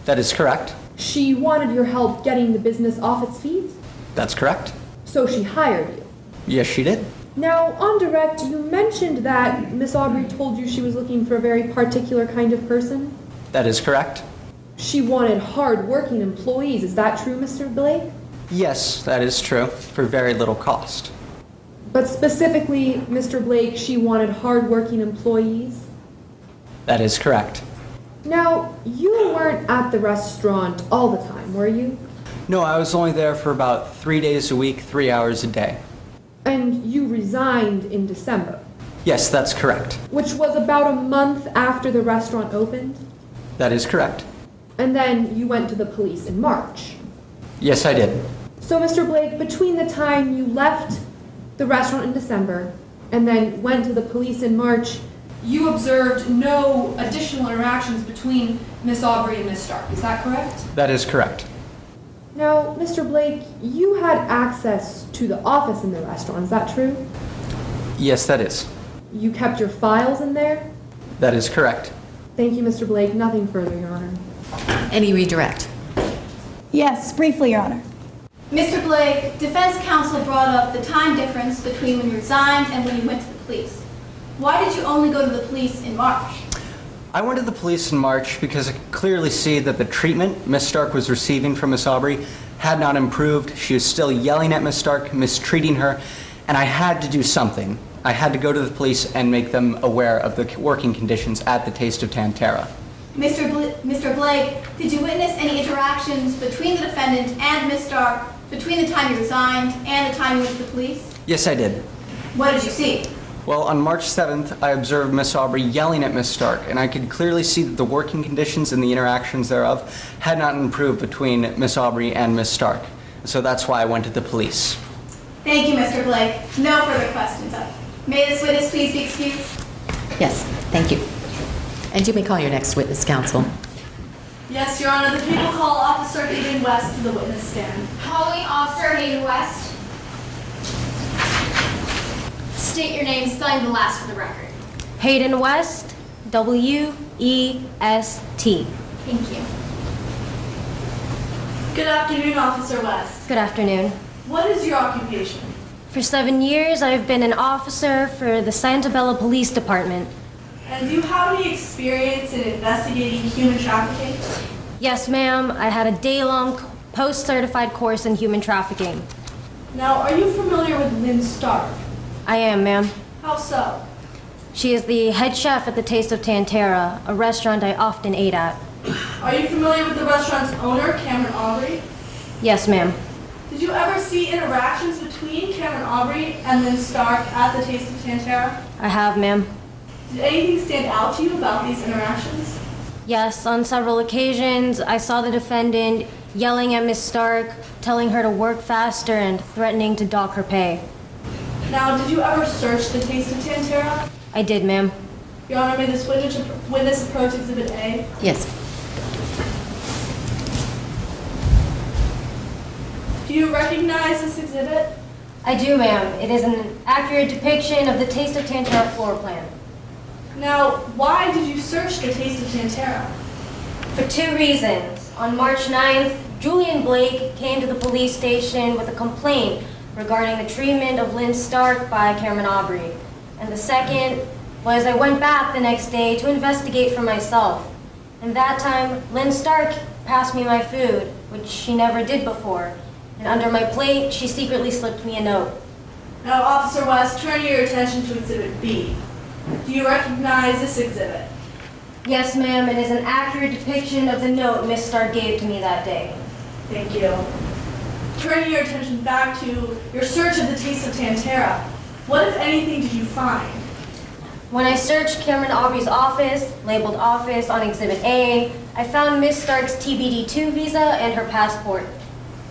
That is correct. She wanted your help getting the business off its feet? That's correct. So she hired you. Yes, she did. Now, on direct, you mentioned that Miss Aubrey told you she was looking for a very particular kind of person. That is correct. She wanted hard-working employees. Is that true, Mr. Blake? Yes, that is true, for very little cost. But specifically, Mr. Blake, she wanted hard-working employees. That is correct. Now, you weren't at the restaurant all the time, were you? No, I was only there for about 3 days a week, 3 hours a day. And you resigned in December, Yes, that's correct. which was about a month after the restaurant opened. That is correct. And then you went to the police in March. Yes, I did. So, Mr. Blake, between the time you left the restaurant in December and then went to the police in March, you observed no additional interactions between Miss Aubrey and Miss Stark. Is that correct? That is correct. Now, Mr. Blake, you had access to the office in the restaurant. Is that true? Yes, that is. You kept your files in there? That is correct. Thank you, Mr. Blake. Nothing further, Your Honor. Any redirect? Yes, briefly, Your Honor. Mr. Blake, defense counsel brought up the time difference between when you resigned and when you went to the police. Why did you only go to the police in March? I went to the police in March because I could clearly see that the treatment Miss Stark was receiving from Miss Aubrey had not improved. She was still yelling at Miss Stark, mistreating her, and I had to do something. I had to go to the police and make them aware of the working conditions at the Taste of Tantera. Mr. Blake, did you witness any interactions between the defendant and Miss Stark between the time you resigned and the time you went to the police? Yes, I did. What did you see? Well, on March 7th, I observed Miss Aubrey yelling at Miss Stark, and I could clearly see that the working conditions and the interactions thereof had not improved between Miss Aubrey and Miss Stark. So that's why I went to the police. Thank you, Mr. Blake. No further questions. May this witness please be excused? Yes, thank you. And you may call your next witness, counsel. Yes, Your Honor. The people call Officer Hayden West to the witness stand. Calling Officer Hayden West. State your name, spelling the last for the record. Hayden West, W-E-S-T. Thank you. Good afternoon, Officer West. Good afternoon. What is your occupation? For 7 years, I've been an officer for the Sanibel Police Department. And do you have any experience in investigating human trafficking? Yes, ma'am. I had a day-long post-certified course in human trafficking. Now, are you familiar with Lyn Stark? I am, ma'am. How so? She is the head chef at the Taste of Tantera, a restaurant I often ate at. Are you familiar with the restaurant's owner, Cameron Aubrey? Yes, ma'am. Did you ever see interactions between Cameron Aubrey and Lyn Stark at the Taste of Tantera? I have, ma'am. Did anything stand out to you about these interactions? Yes, on several occasions, I saw the defendant yelling at Miss Stark, telling her to work faster and threatening to dock her pay. Now, did you ever search the Taste of Tantera? I did, ma'am. Your Honor, may this witness approach Exhibit A? Yes. Do you recognize this exhibit? I do, ma'am. It is an accurate depiction of the Taste of Tantera floor plan. Now, why did you search the Taste of Tantera? For 2 reasons. On March 9th, Julian Blake came to the police station with a complaint regarding the treatment of Lyn Stark by Cameron Aubrey. And the second was I went back the next day to investigate for myself. And that time, Lyn Stark passed me my food, which she never did before. And under my plate, she secretly slipped me a note. Now, Officer West, turn your attention to Exhibit B. Do you recognize this exhibit? Yes, ma'am. It is an accurate depiction of the note Miss Stark gave to me that day. Thank you. Turning your attention back to your search of the Taste of Tantera, what, if anything, did you find? When I searched Cameron Aubrey's office, labeled office on Exhibit A, I found Miss Stark's TBD2 visa and her passport.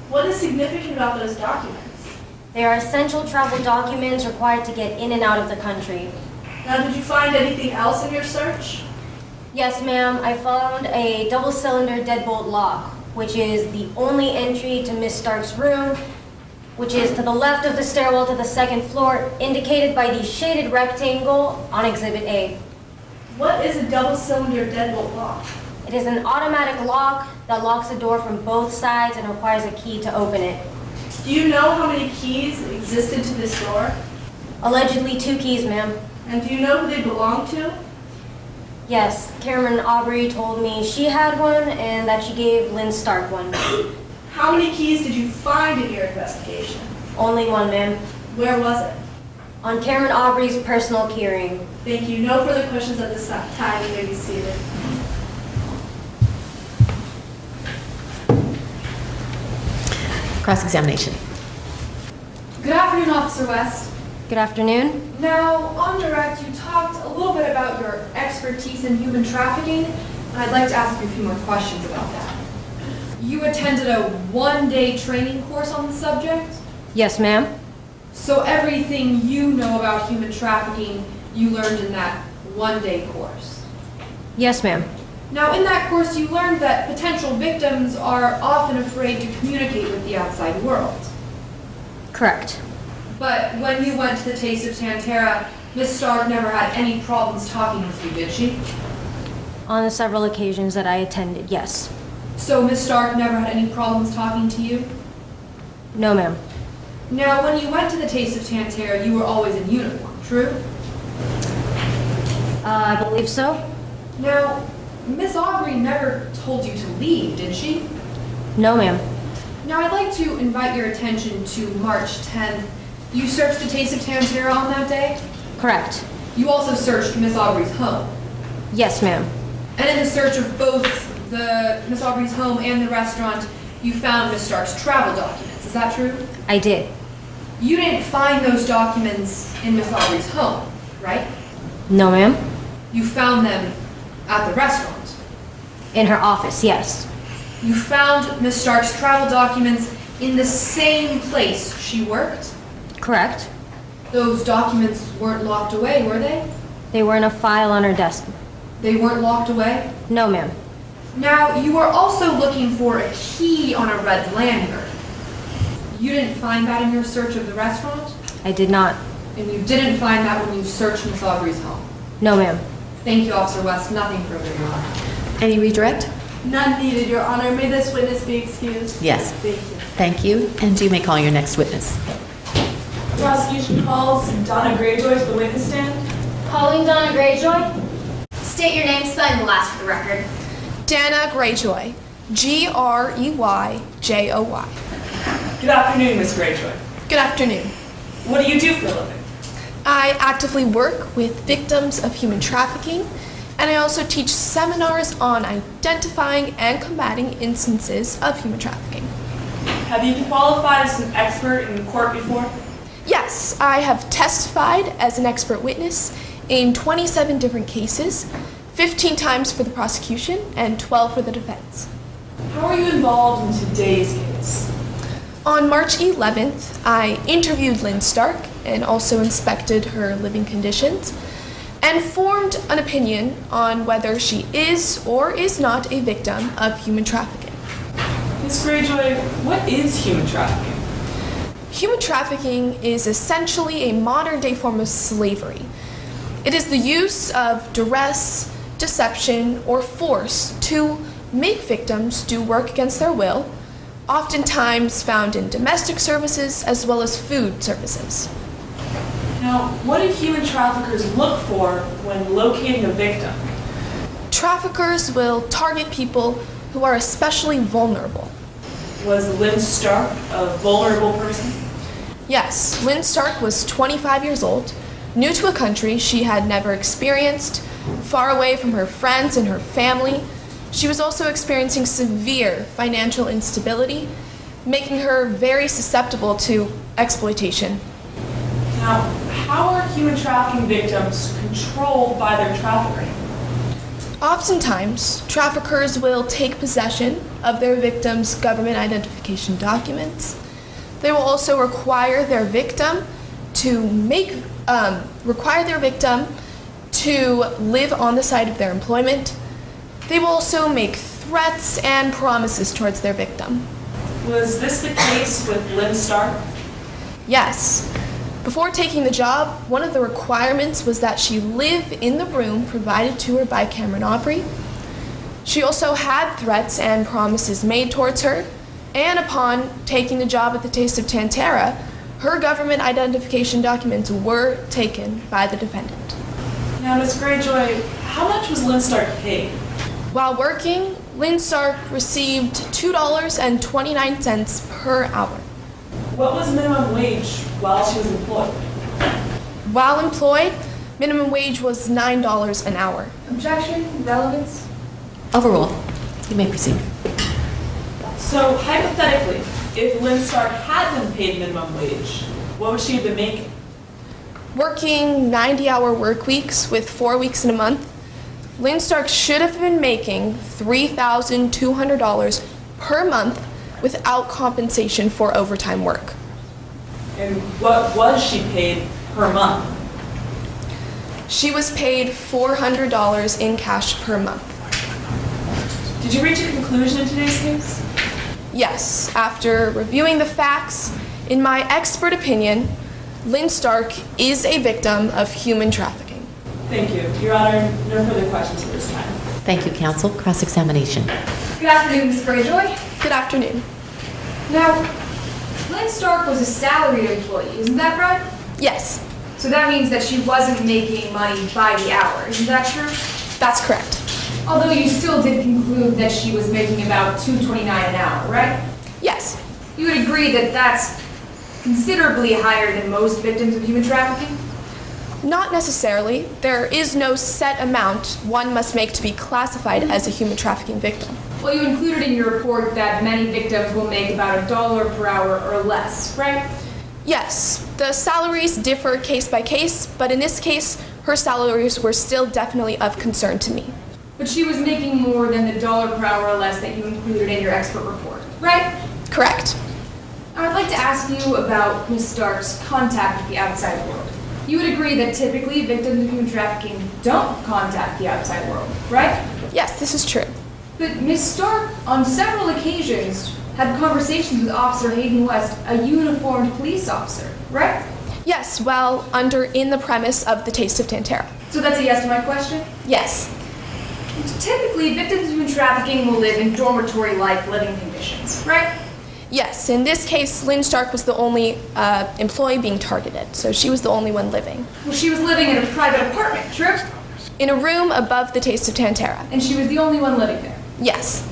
What is significant about those documents? They are essential travel documents required to get in and out of the country. Now, did you find anything else in your search? Yes, ma'am. I found a double-cylinder deadbolt lock, which is the only entry to Miss Stark's room, which is to the left of the stairwell to the 2nd floor, indicated by the shaded rectangle on Exhibit A. What is a double-cylinder deadbolt lock? It is an automatic lock that locks the door from both sides and requires a key to open it. Do you know how many keys existed to this door? Allegedly 2 keys, ma'am. And do you know who they belong to? Yes, Cameron Aubrey told me she had one and that she gave Lyn Stark one. How many keys did you find in your investigation? Only one, ma'am. Where was it? On Cameron Aubrey's personal keyring. Thank you. No further questions at this time. You may be seated. Cross-examination. Good afternoon, Officer West. Good afternoon. Now, on direct, you talked a little bit about your expertise in human trafficking, and I'd like to ask you a few more questions about that. You attended a 1-day training course on the subject? Yes, ma'am. So everything you know about human trafficking, you learned in that 1-day course? Yes, ma'am. Now, in that course, you learned that potential victims are often afraid to communicate with the outside world. Correct. But when you went to the Taste of Tantera, Miss Stark never had any problems talking with you, did she? On the several occasions that I attended, yes. So Miss Stark never had any problems talking to you? No, ma'am. Now, when you went to the Taste of Tantera, you were always in uniform, true? I believe so. Now, Miss Aubrey never told you to leave, did she? No, ma'am. Now, I'd like to invite your attention to March 10th. You searched the Taste of Tantera on that day? Correct. You also searched Miss Aubrey's home? Yes, ma'am. And in the search of both the Miss Aubrey's home and the restaurant, you found Miss Stark's travel documents. Is that true? I did. You didn't find those documents in Miss Aubrey's home, right? No, ma'am. You found them at the restaurant? In her office, yes. You found Miss Stark's travel documents in the same place she worked? Correct. Those documents weren't locked away, were they? They were in a file on her desk. They weren't locked away? No, ma'am. Now, you were also looking for a key on a red lanyard. You didn't find that in your search of the restaurant? I did not. And you didn't find that when you searched Miss Aubrey's home? No, ma'am. Thank you, Officer West. Nothing further, Your Honor. Any redirect? None needed, Your Honor. May this witness be excused? Yes. Thank you. Thank you. And you may call your next witness. Prosecution calls Donna Greyjoy to the witness stand. Calling Donna Greyjoy. State your name, spelling the last for the record. Dana Greyjoy. Greyjoy. Good afternoon, Miss Greyjoy. Good afternoon. What do you do for a living? I actively work with victims of human trafficking, and I also teach seminars on identifying and combating instances of human trafficking. Have you qualified as an expert in court before? Yes, I have testified as an expert witness in 27 different cases, 15 times for the prosecution and 12 for the defense. How are you involved in today's case? On March 11th, I interviewed Lyn Stark and also inspected her living conditions and formed an opinion on whether she is or is not a victim of human trafficking. Ms. Greyjoy, what is human trafficking? Human trafficking is essentially a modern-day form of slavery. It is the use of duress, deception, or force to make victims do work against their will, oftentimes found in domestic services as well as food services. Now, what do human traffickers look for when locating a victim? Traffickers will target people who are especially vulnerable. Was Lyn Stark a vulnerable person? Yes, Lyn Stark was 25 years old, new to a country she had never experienced, far away from her friends and her family. She was also experiencing severe financial instability, making her very susceptible to exploitation. Now, how are human trafficking victims controlled by their trafficker? Oftentimes, traffickers will take possession of their victims' government identification documents. They will also require their victim to live on the site of their employment. They will also make threats and promises towards their victim. Was this the case with Lyn Stark? Yes. Before taking the job, one of the requirements was that she live in the room provided to her by Cameron Aubrey. She also had threats and promises made towards her, and upon taking the job at the Taste of Tantera, her government identification documents were taken by the defendant. Now, Ms. Greyjoy, how much was Lyn Stark paid? While working, Lyn Stark received $2.29 per hour. What was minimum wage while she was employed? While employed, minimum wage was $9 an hour. Objection, relevance? Overruled. You may proceed. So, hypothetically, if Lyn Stark had been paid minimum wage, what would she have been making? Working 90-hour work weeks with 4 weeks in a month, Lyn Stark should have been making $3,200 per month without compensation for overtime work. And what was she paid per month? She was paid $400 in cash per month. Did you reach a conclusion in today's case? Yes, after reviewing the facts, in my expert opinion, Lyn Stark is a victim of human trafficking. Thank you. Your Honor, no further questions at this time. Thank you, counsel. Cross-examination. Good afternoon, Ms. Greyjoy. Good afternoon. Now, Lyn Stark was a salaried employee, isn't that right? Yes. So that means that she wasn't making money by the hour, isn't that true? That's correct. Although you still did conclude that she was making about $2.29 an hour, right? Yes. You would agree that that's considerably higher than most victims of human trafficking? Not necessarily. There is no set amount one must make to be classified as a human trafficking victim. Well, you included in your report that many victims will make about $1 per hour or less, right? Yes. The salaries differ case by case, but in this case, her salaries were still definitely of concern to me. But she was making more than the $1 per hour or less that you included in your expert report, right? Correct. Now, I'd like to ask you about Ms. Stark's contact with the outside world. You would agree that typically victims of human trafficking don't contact the outside world, right? Yes, this is true. But Ms. Stark, on several occasions, had conversations with Officer Hayden West, a uniformed police officer, right? Yes, well, in the premise of the Taste of Tantera. So that's a yes to my question? Yes. Typically, victims of human trafficking will live in dormitory-like living conditions, right? Yes, in this case, Lyn Stark was the only employee being targeted, so she was the only one living. Well, she was living in a private apartment, true? In a room above the Taste of Tantera. And she was the only one living there? Yes.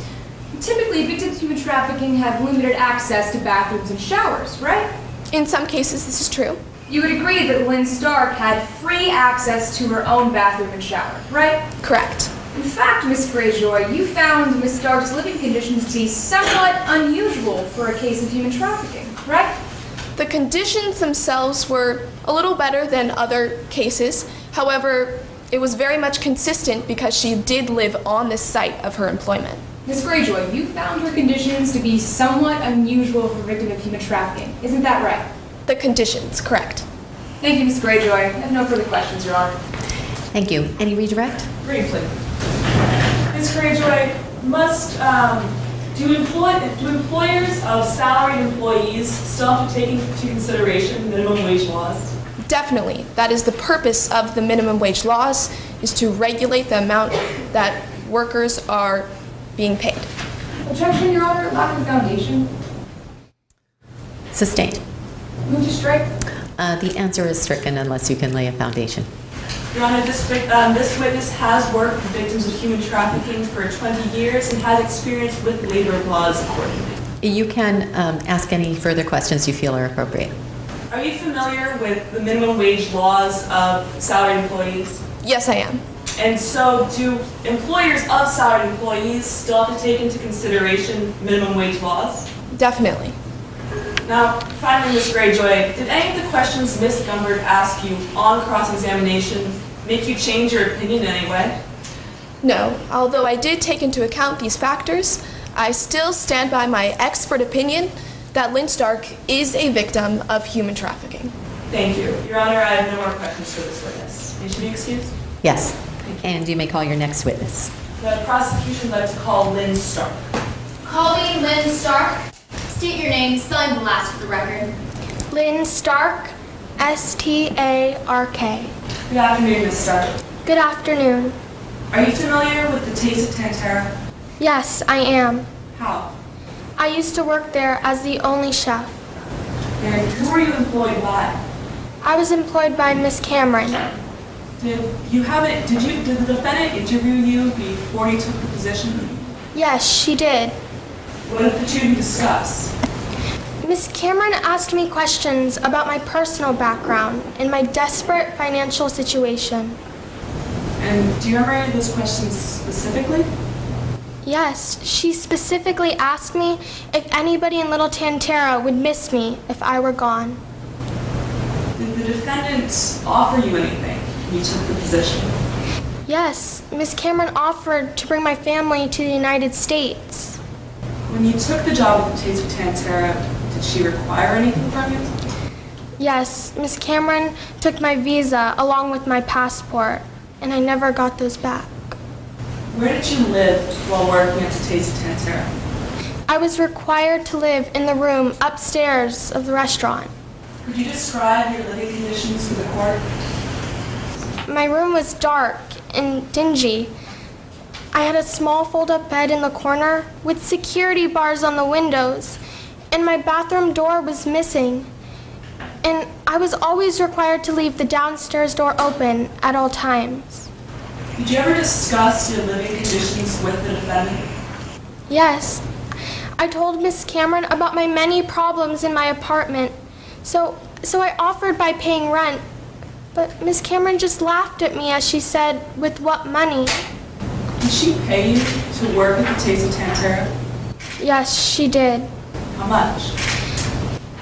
Typically, victims of human trafficking have limited access to bathrooms and showers, right? In some cases, this is true. You would agree that Lyn Stark had free access to her own bathroom and shower, right? Correct. In fact, Miss Greyjoy, you found Miss Stark's living conditions to be somewhat unusual for a case of human trafficking, right? The conditions themselves were a little better than other cases. However, it was very much consistent because she did live on the site of her employment. Miss Greyjoy, you found her conditions to be somewhat unusual for a victim of human trafficking. Isn't that right? The conditions, correct. Thank you, Miss Greyjoy. I have no further questions, Your Honor. Thank you. Any redirect? Briefly. Ms. Greyjoy, do employers of salaried employees still have to take into consideration minimum wage laws? Definitely. That is the purpose of the minimum wage laws, is to regulate the amount that workers are being paid. Objection, Your Honor. Lack of foundation. Sustained. Move to strike. The answer is stricken unless you can lay a foundation. Your Honor, this witness has worked with victims of human trafficking for 20 years and has experience with labor laws accordingly. You can ask any further questions you feel are appropriate. Are you familiar with the minimum wage laws of salaried employees? Yes, I am. And so do employers of salaried employees still have to take into consideration minimum wage laws? Definitely. Now, finally, Ms. Greyjoy, did any of the questions Ms. Gumbert asked you on cross-examination make you change your opinion in any way? No. Although I did take into account these factors, I still stand by my expert opinion that Lyn Stark is a victim of human trafficking. Thank you. Your Honor, I have no more questions for this witness. May she be excused? Yes. And you may call your next witness. The prosecution would like to call Lyn Stark. Calling Lyn Stark. State your name, spelling the last for the record. Lyn Stark, S-T-A-R-K. Good afternoon, Ms. Stark. Good afternoon. Are you familiar with the Taste of Tantera? Yes, I am. How? I used to work there as the only chef. And who were you employed by? I was employed by Miss Cameron. Did the defendant interview you before you took the position? Yes, she did. What did the two of you discuss? Miss Cameron asked me questions about my personal background and my desperate financial situation. And do you remember any of those questions specifically? Yes, she specifically asked me if anybody in Little Tantera would miss me if I were gone. Did the defendant offer you anything when you took the position? Yes, Miss Cameron offered to bring my family to the United States. When you took the job at the Taste of Tantera, did she require anything from you? Yes, Miss Cameron took my visa along with my passport, and I never got those back. Where did you live while working at the Taste of Tantera? I was required to live in the room upstairs of the restaurant. Could you describe your living conditions to the court? My room was dark and dingy. I had a small fold-up bed in the corner with security bars on the windows, and my bathroom door was missing. And I was always required to leave the downstairs door open at all times. Did you ever discuss your living conditions with the defendant? Yes. I told Miss Cameron about my many problems in my apartment, so I offered by paying rent. But Miss Cameron just laughed at me as she said, "With what money?" Did she pay you to work at the Taste of Tantera? Yes, she did. How much?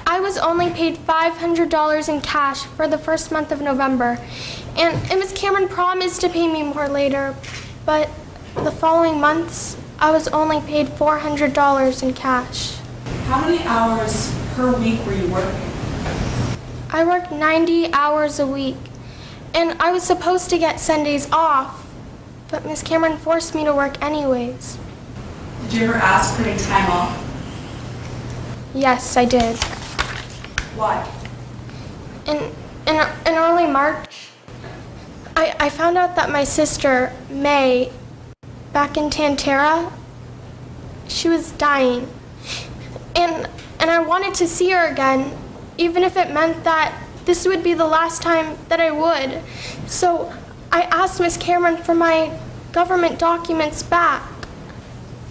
I was only paid $500 in cash for the first month of November, and Miss Cameron promised to pay me more later, but the following months, I was only paid $400 in cash. How many hours per week were you working? I worked 90 hours a week, and I was supposed to get Sundays off, but Miss Cameron forced me to work anyways. Did you ever ask for any time off? Yes, I did. Why? In early March, I found out that my sister, May, back in Tantera, she was dying. And I wanted to see her again, even if it meant that this would be the last time that I would. So I asked Miss Cameron for my government documents back.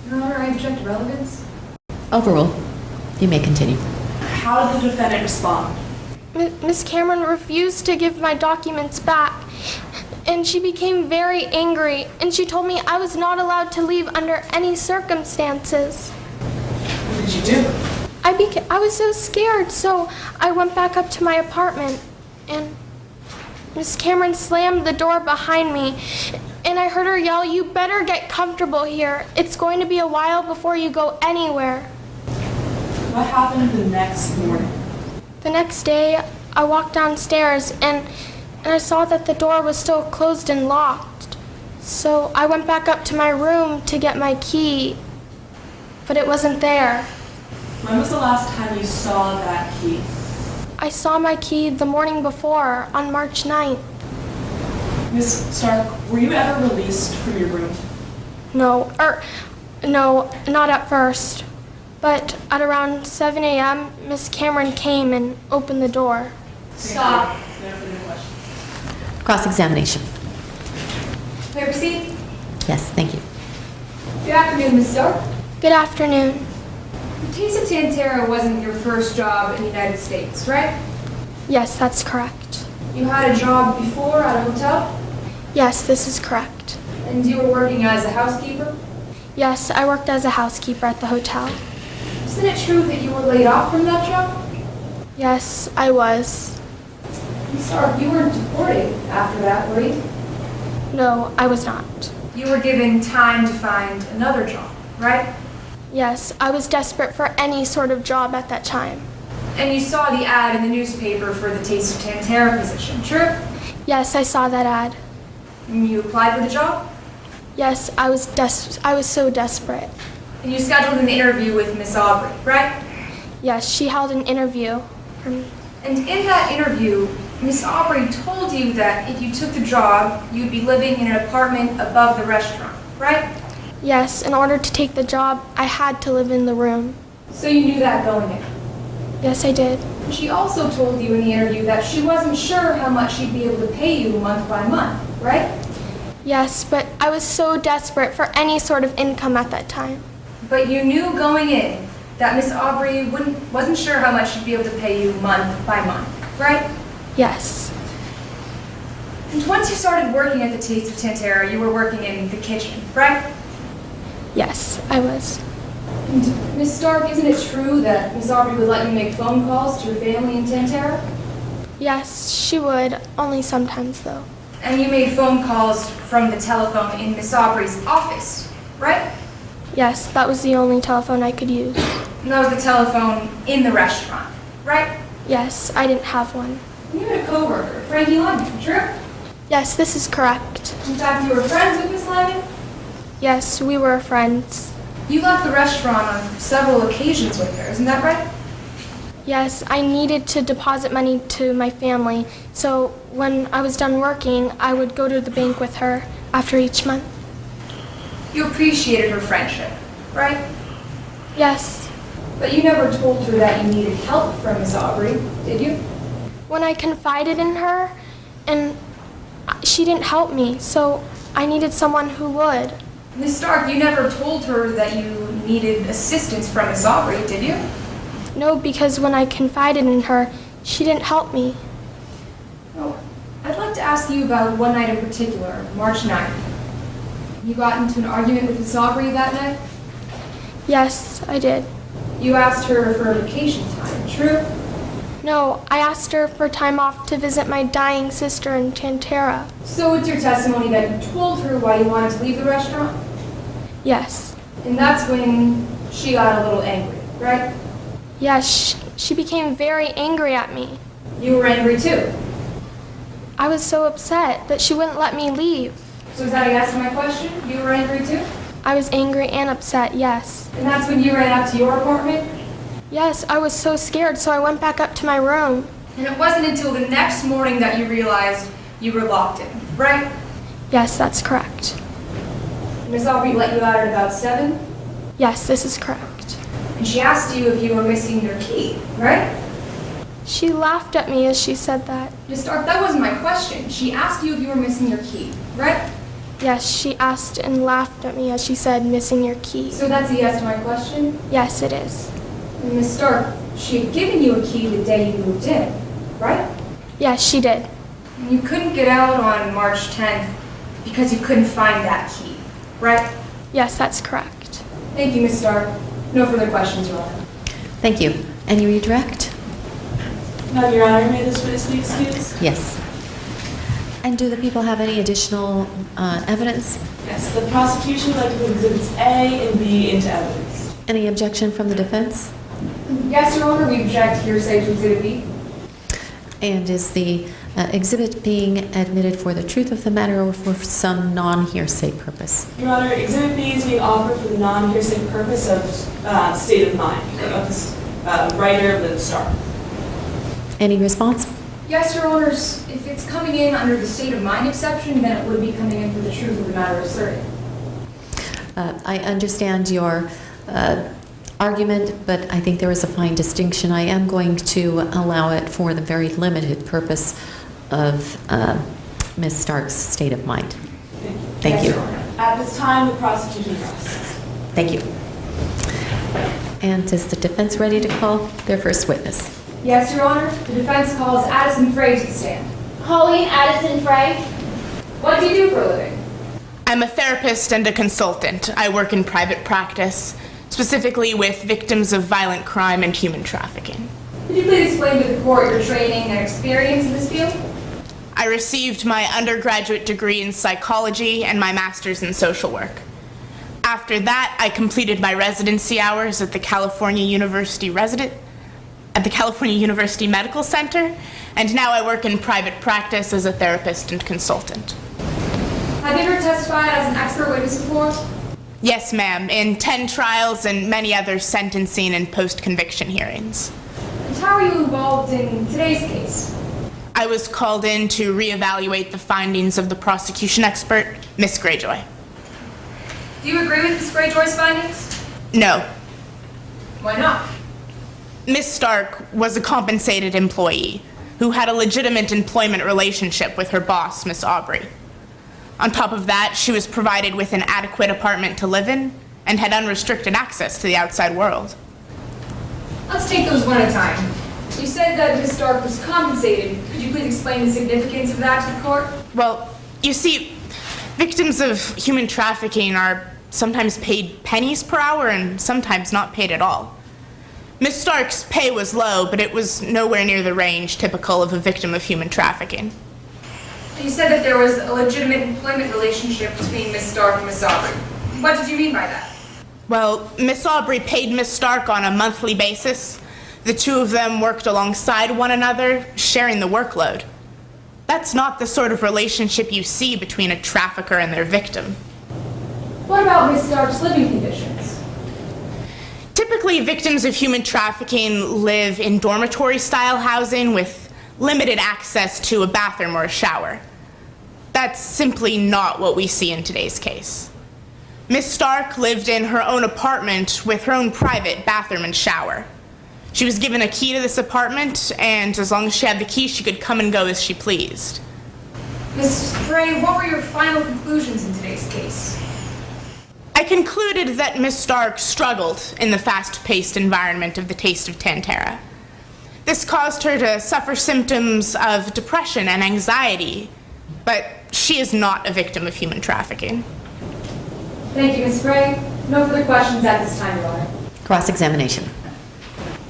Your Honor, I object to relevance. Overruled. You may continue. How did the defendant respond? Miss Cameron refused to give my documents back, and she became very angry, and she told me I was not allowed to leave under any circumstances. What did you do? I was so scared, so I went back up to my apartment, and Miss Cameron slammed the door behind me, and I heard her yell, "You better get comfortable here. It's going to be a while before you go anywhere." What happened the next morning? The next day, I walked downstairs, and I saw that the door was still closed and locked. So I went back up to my room to get my key, but it wasn't there. When was the last time you saw that key? I saw my key the morning before, on March 9th. Miss Stark, were you ever released from your room? No, not at first. But at around 7 a.m., Miss Cameron came and opened the door. Stop. No further questions. Cross-examination. May I proceed? Yes, thank you. Good afternoon, Ms. Stark. Good afternoon. The Taste of Tantera wasn't your first job in the United States, right? Yes, that's correct. You had a job before at a hotel? Yes, this is correct. And you were working as a housekeeper? Yes, I worked as a housekeeper at the hotel. Isn't it true that you were laid off from that job? Yes, I was. Ms. Stark, you weren't deported after that, were you? No, I was not. You were given time to find another job, right? Yes, I was desperate for any sort of job at that time. And you saw the ad in the newspaper for the Taste of Tantera position, true? Yes, I saw that ad. And you applied for the job? Yes, I was so desperate. And you scheduled an interview with Miss Aubrey, right? Yes, she held an interview for me. And in that interview, Miss Aubrey told you that if you took the job, you'd be living in an apartment above the restaurant, right? Yes, in order to take the job, I had to live in the room. So you knew that going in? Yes, I did. She also told you in the interview that she wasn't sure how much she'd be able to pay you month by month, right? Yes, but I was so desperate for any sort of income at that time. But you knew going in that Miss Aubrey wasn't sure how much she'd be able to pay you month by month, right? Yes. And once you started working at the Taste of Tantera, you were working in the kitchen, right? Yes, I was. And Miss Stark, isn't it true that Miss Aubrey would let you make phone calls to your family in Tantera? Yes, she would, only sometimes though. And you made phone calls from the telephone in Miss Aubrey's office, right? Yes, that was the only telephone I could use. And that was the telephone in the restaurant, right? Yes, I didn't have one. And you had a coworker, Frankie Lyman, true? Yes, this is correct. In fact, you were friends with Miss Lyman? Yes, we were friends. You left the restaurant on several occasions with her, isn't that right? Yes, I needed to deposit money to my family, so when I was done working, I would go to the bank with her after each month. You appreciated her friendship, right? Yes. But you never told her that you needed help from Miss Aubrey, did you? When I confided in her, and she didn't help me, so I needed someone who would. Miss Stark, you never told her that you needed assistance from Miss Aubrey, did you? No, because when I confided in her, she didn't help me. Oh, I'd like to ask you about one night in particular, March 9th. You got into an argument with Miss Aubrey that night? Yes, I did. You asked her for vacation time, true? No, I asked her for time off to visit my dying sister in Tantera. So it's your testimony that you told her why you wanted to leave the restaurant? Yes. And that's when she got a little angry, right? Yes, she became very angry at me. You were angry too? I was so upset that she wouldn't let me leave. So is that a yes to my question? You were angry too? I was angry and upset, yes. And that's when you ran up to your apartment? Yes, I was so scared, so I went back up to my room. And it wasn't until the next morning that you realized you were locked in, right? Yes, that's correct. Miss Aubrey let you out at about 7? Yes, this is correct. And she asked you if you were missing your key, right? She laughed at me as she said that. Miss Stark, that wasn't my question. She asked you if you were missing your key, right? Yes, she asked and laughed at me as she said, missing your key. So that's a yes to my question? Yes, it is. And Miss Stark, she had given you a key the day you moved in, right? Yes, she did. You couldn't get out on March 10th because you couldn't find that key, right? Yes, that's correct. Thank you, Ms. Stark. No further questions, Your Honor. Thank you. Any redirect? No, Your Honor, may this witness be excused? Yes. And do the people have any additional evidence? Yes, the prosecution would like to put exhibits A and B into evidence. Any objection from the defense? Yes, Your Honor, we object hearsay to Exhibit B. And is the exhibit being admitted for the truth of the matter or for some non-hearsay purpose? Your Honor, Exhibit B is being offered for the non-hearsay purpose of state of mind of the writer Lyn Stark. Any response? Yes, Your Honors, if it's coming in under the state of mind exception, then it would be coming in for the truth of the matter asserted. I understand your argument, but I think there is a fine distinction. I am going to allow it for the very limited purpose of Ms. Stark's state of mind. Thank you. Yes, Your Honor. At this time, the prosecution rests. Thank you. And is the defense ready to call their first witness? Yes, Your Honor, the defense calls Addison Frank to the stand. Calling Addison Frank. What do you do for a living? I'm a therapist and a consultant. I work in private practice, specifically with victims of violent crime and human trafficking. Could you please explain to the court your training and experience in this field? I received my undergraduate degree in psychology and my master's in social work. After that, I completed my residency hours at the California University Medical Center, and now I work in private practice as a therapist and consultant. Have you ever testified as an expert witness before? Yes, ma'am, in 10 trials and many other sentencing and post-conviction hearings. And how are you involved in today's case? I was called in to reevaluate the findings of the prosecution expert, Miss Greyjoy. Do you agree with Ms. Greyjoy's findings? No. Why not? Miss Stark was a compensated employee who had a legitimate employment relationship with her boss, Miss Aubrey. On top of that, she was provided with an adequate apartment to live in and had unrestricted access to the outside world. Let's take those one at a time. You said that Ms. Stark was compensated. Could you please explain the significance of that to the court? Well, you see, victims of human trafficking are sometimes paid pennies per hour and sometimes not paid at all. Miss Stark's pay was low, but it was nowhere near the range typical of a victim of human trafficking. You said that there was a legitimate employment relationship between Ms. Stark and Ms. Aubrey. What did you mean by that? Well, Miss Aubrey paid Miss Stark on a monthly basis. The two of them worked alongside one another, sharing the workload. That's not the sort of relationship you see between a trafficker and their victim. What about Ms. Stark's living conditions? Typically, victims of human trafficking live in dormitory-style housing with limited access to a bathroom or a shower. That's simply not what we see in today's case. Miss Stark lived in her own apartment with her own private bathroom and shower. She was given a key to this apartment, and as long as she had the key, she could come and go as she pleased. Ms. Gray, what were your final conclusions in today's case? I concluded that Miss Stark struggled in the fast-paced environment of the Taste of Tantera. This caused her to suffer symptoms of depression and anxiety, but she is not a victim of human trafficking. Thank you, Ms. Gray. No further questions at this time, Your Honor. Cross-examination.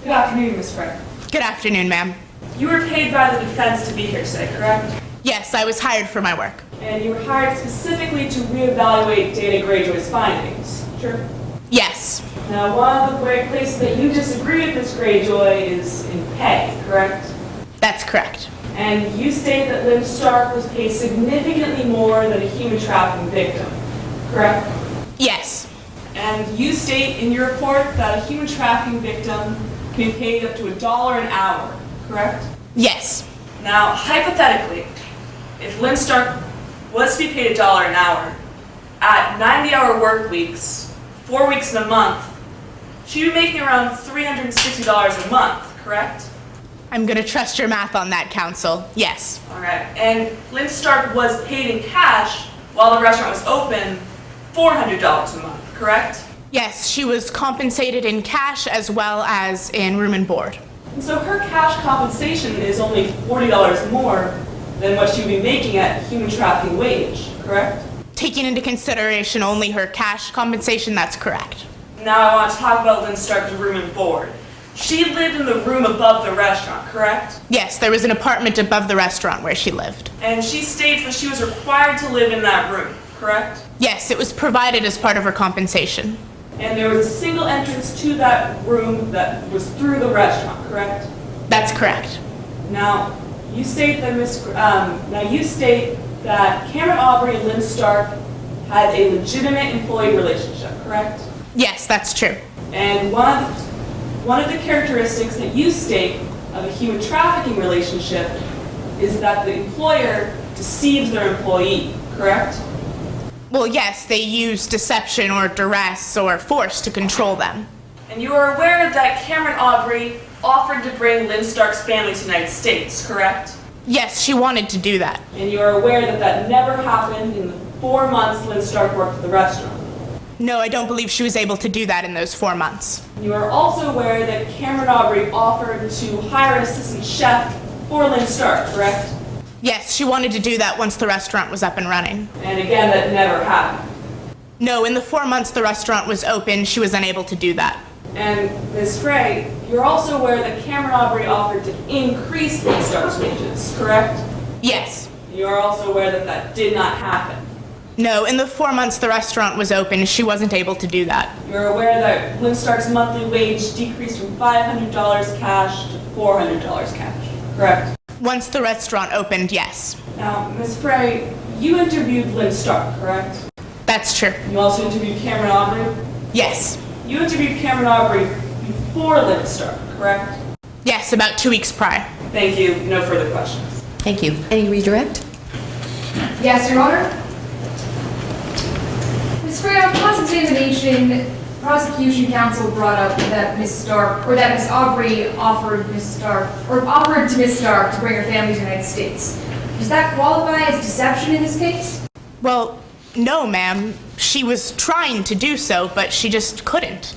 Good afternoon, Ms. Frank. Good afternoon, ma'am. You were paid by the defense to be here today, correct? Yes, I was hired for my work. And you were hired specifically to reevaluate Dana Greyjoy's findings, sure? Yes. Now, one of the places that you disagree with Ms. Greyjoy is in pay, correct? That's correct. And you state that Lyn Stark was paid significantly more than a human trafficking victim, correct? Yes. And you state in your report that a human trafficking victim can be paid up to $1 an hour, correct? Yes. Now, hypothetically, if Lyn Stark was to be paid $1 an hour, at 90-hour work weeks, 4 weeks in a month, she'd be making around $360 a month, correct? I'm going to trust your math on that, counsel. Yes. All right. And Lyn Stark was paid in cash while the restaurant was open, $400 a month, correct? Yes, she was compensated in cash as well as in room and board. And so her cash compensation is only $40 more than what she'd be making at human trafficking wage, correct? Taking into consideration only her cash compensation, that's correct. Now I want to talk about Lyn Stark's room and board. She lived in the room above the restaurant, correct? Yes, there was an apartment above the restaurant where she lived. And she states that she was required to live in that room, correct? Yes, it was provided as part of her compensation. And there was a single entrance to that room that was through the restaurant, correct? That's correct. Now, you state that Cameron Aubrey and Lyn Stark had a legitimate employee relationship, correct? Yes, that's true. And one of the characteristics that you state of a human trafficking relationship is that the employer deceives their employee, correct? Well, yes, they use deception or duress or force to control them. And you are aware that Cameron Aubrey offered to bring Lyn Stark's family to the United States, correct? Yes, she wanted to do that. And you are aware that that never happened in the 4 months Lyn Stark worked at the restaurant? No, I don't believe she was able to do that in those 4 months. You are also aware that Cameron Aubrey offered to hire an assistant chef for Lyn Stark, correct? Yes, she wanted to do that once the restaurant was up and running. And again, that never happened. No, in the 4 months the restaurant was open, she was unable to do that. And Ms. Frey, you're also aware that Cameron Aubrey offered to increase Lyn Stark's wages, correct? Yes. You are also aware that that did not happen. No, in the 4 months the restaurant was open, she wasn't able to do that. You're aware that Lyn Stark's monthly wage decreased from $500 cash to $400 cash, correct? Once the restaurant opened, yes. Now, Ms. Frey, you interviewed Lyn Stark, correct? That's true. You also interviewed Cameron Aubrey? Yes. You interviewed Cameron Aubrey before Lyn Stark, correct? Yes, about 2 weeks prior. Thank you. No further questions. Thank you. Any redirect? Yes, Your Honor. Ms. Frey, on cross-examination, prosecution counsel brought up that Ms. Stark, or that Ms. Aubrey offered to Ms. Stark to bring her family to the United States. Does that qualify as deception in this case? Well, no, ma'am. She was trying to do so, but she just couldn't.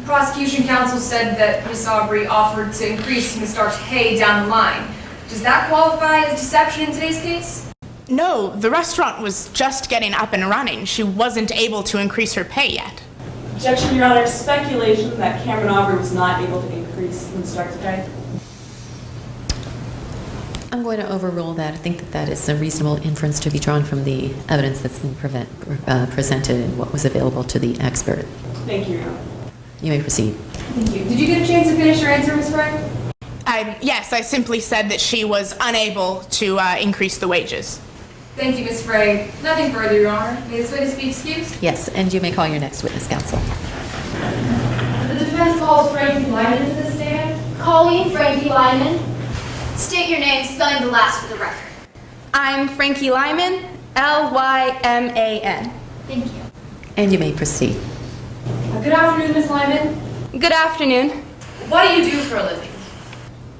Prosecution counsel said that Ms. Aubrey offered to increase Ms. Stark's pay down the line. Does that qualify as deception in today's case? No, the restaurant was just getting up and running. She wasn't able to increase her pay yet. Objection, Your Honor. Speculation that Cameron Aubrey was not able to increase Lyn Stark's pay. I'm going to overrule that. I think that that is a reasonable inference to be drawn from the evidence that's been presented and what was available to the expert. Thank you, Your Honor. You may proceed. Thank you. Did you get a chance to finish your answer, Ms. Frey? Yes, I simply said that she was unable to increase the wages. Thank you, Ms. Frey. Nothing further, Your Honor. May this witness be excused? Yes, and you may call your next witness, counsel. The defense calls Frankie Lyman to the stand. Calling Frankie Lyman. State your name, spelling the last for the record. I'm Frankie Lyman, Lyman. Thank you. And you may proceed. Good afternoon, Ms. Lyman. Good afternoon. What do you do for a living?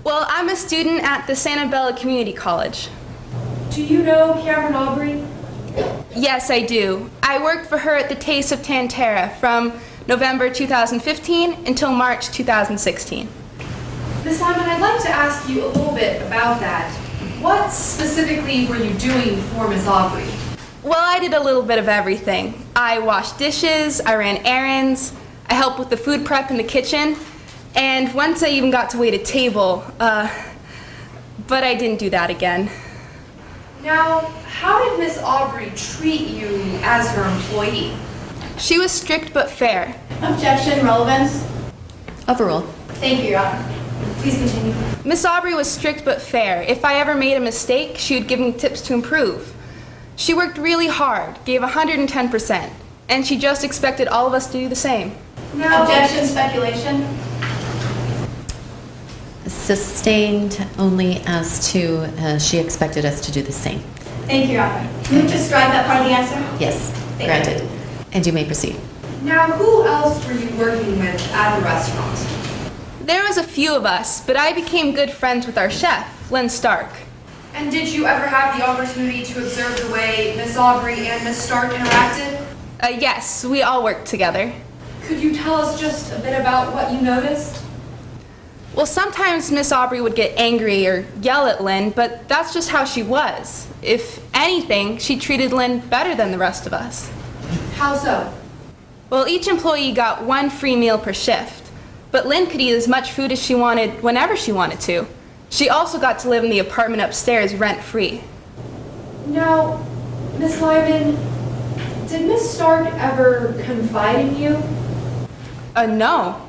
Well, I'm a student at the Santa Bella Community College. Do you know Cameron Aubrey? Yes, I do. I worked for her at the Taste of Tantera from November 2015 until March 2016. Ms. Lyman, I'd like to ask you a little bit about that. What specifically were you doing for Ms. Aubrey? Well, I did a little bit of everything. I washed dishes, I ran errands, I helped with the food prep in the kitchen, and once I even got to wait a table, but I didn't do that again. Now, how did Ms. Aubrey treat you as her employee? She was strict but fair. Objection, relevance. Overrule. Thank you, Your Honor. Please continue. Miss Aubrey was strict but fair. If I ever made a mistake, she would give me tips to improve. She worked really hard, gave 110%, and she just expected all of us to do the same. Now, objection, speculation. Sustained only as to she expected us to do the same. Thank you, Your Honor. Move to describe that part of the answer. Yes, Thank granted. you. And you may proceed. Now, who else were you working with at the restaurant? There was a few of us, but I became good friends with our chef, Lyn Stark. And did you ever have the opportunity to observe the way Miss Aubrey and Miss Stark interacted? Yes, we all worked together. Could you tell us just a bit about what you noticed? Well, sometimes Miss Aubrey would get angry or yell at Lyn, but that's just how she was. If anything, she treated Lyn better than the rest of us. How so? Well, each employee got 1 free meal per shift, but Lyn could eat as much food as she wanted whenever she wanted to. She also got to live in the apartment upstairs rent-free. Now, Miss Lyman, did Miss Stark ever confide in you? No.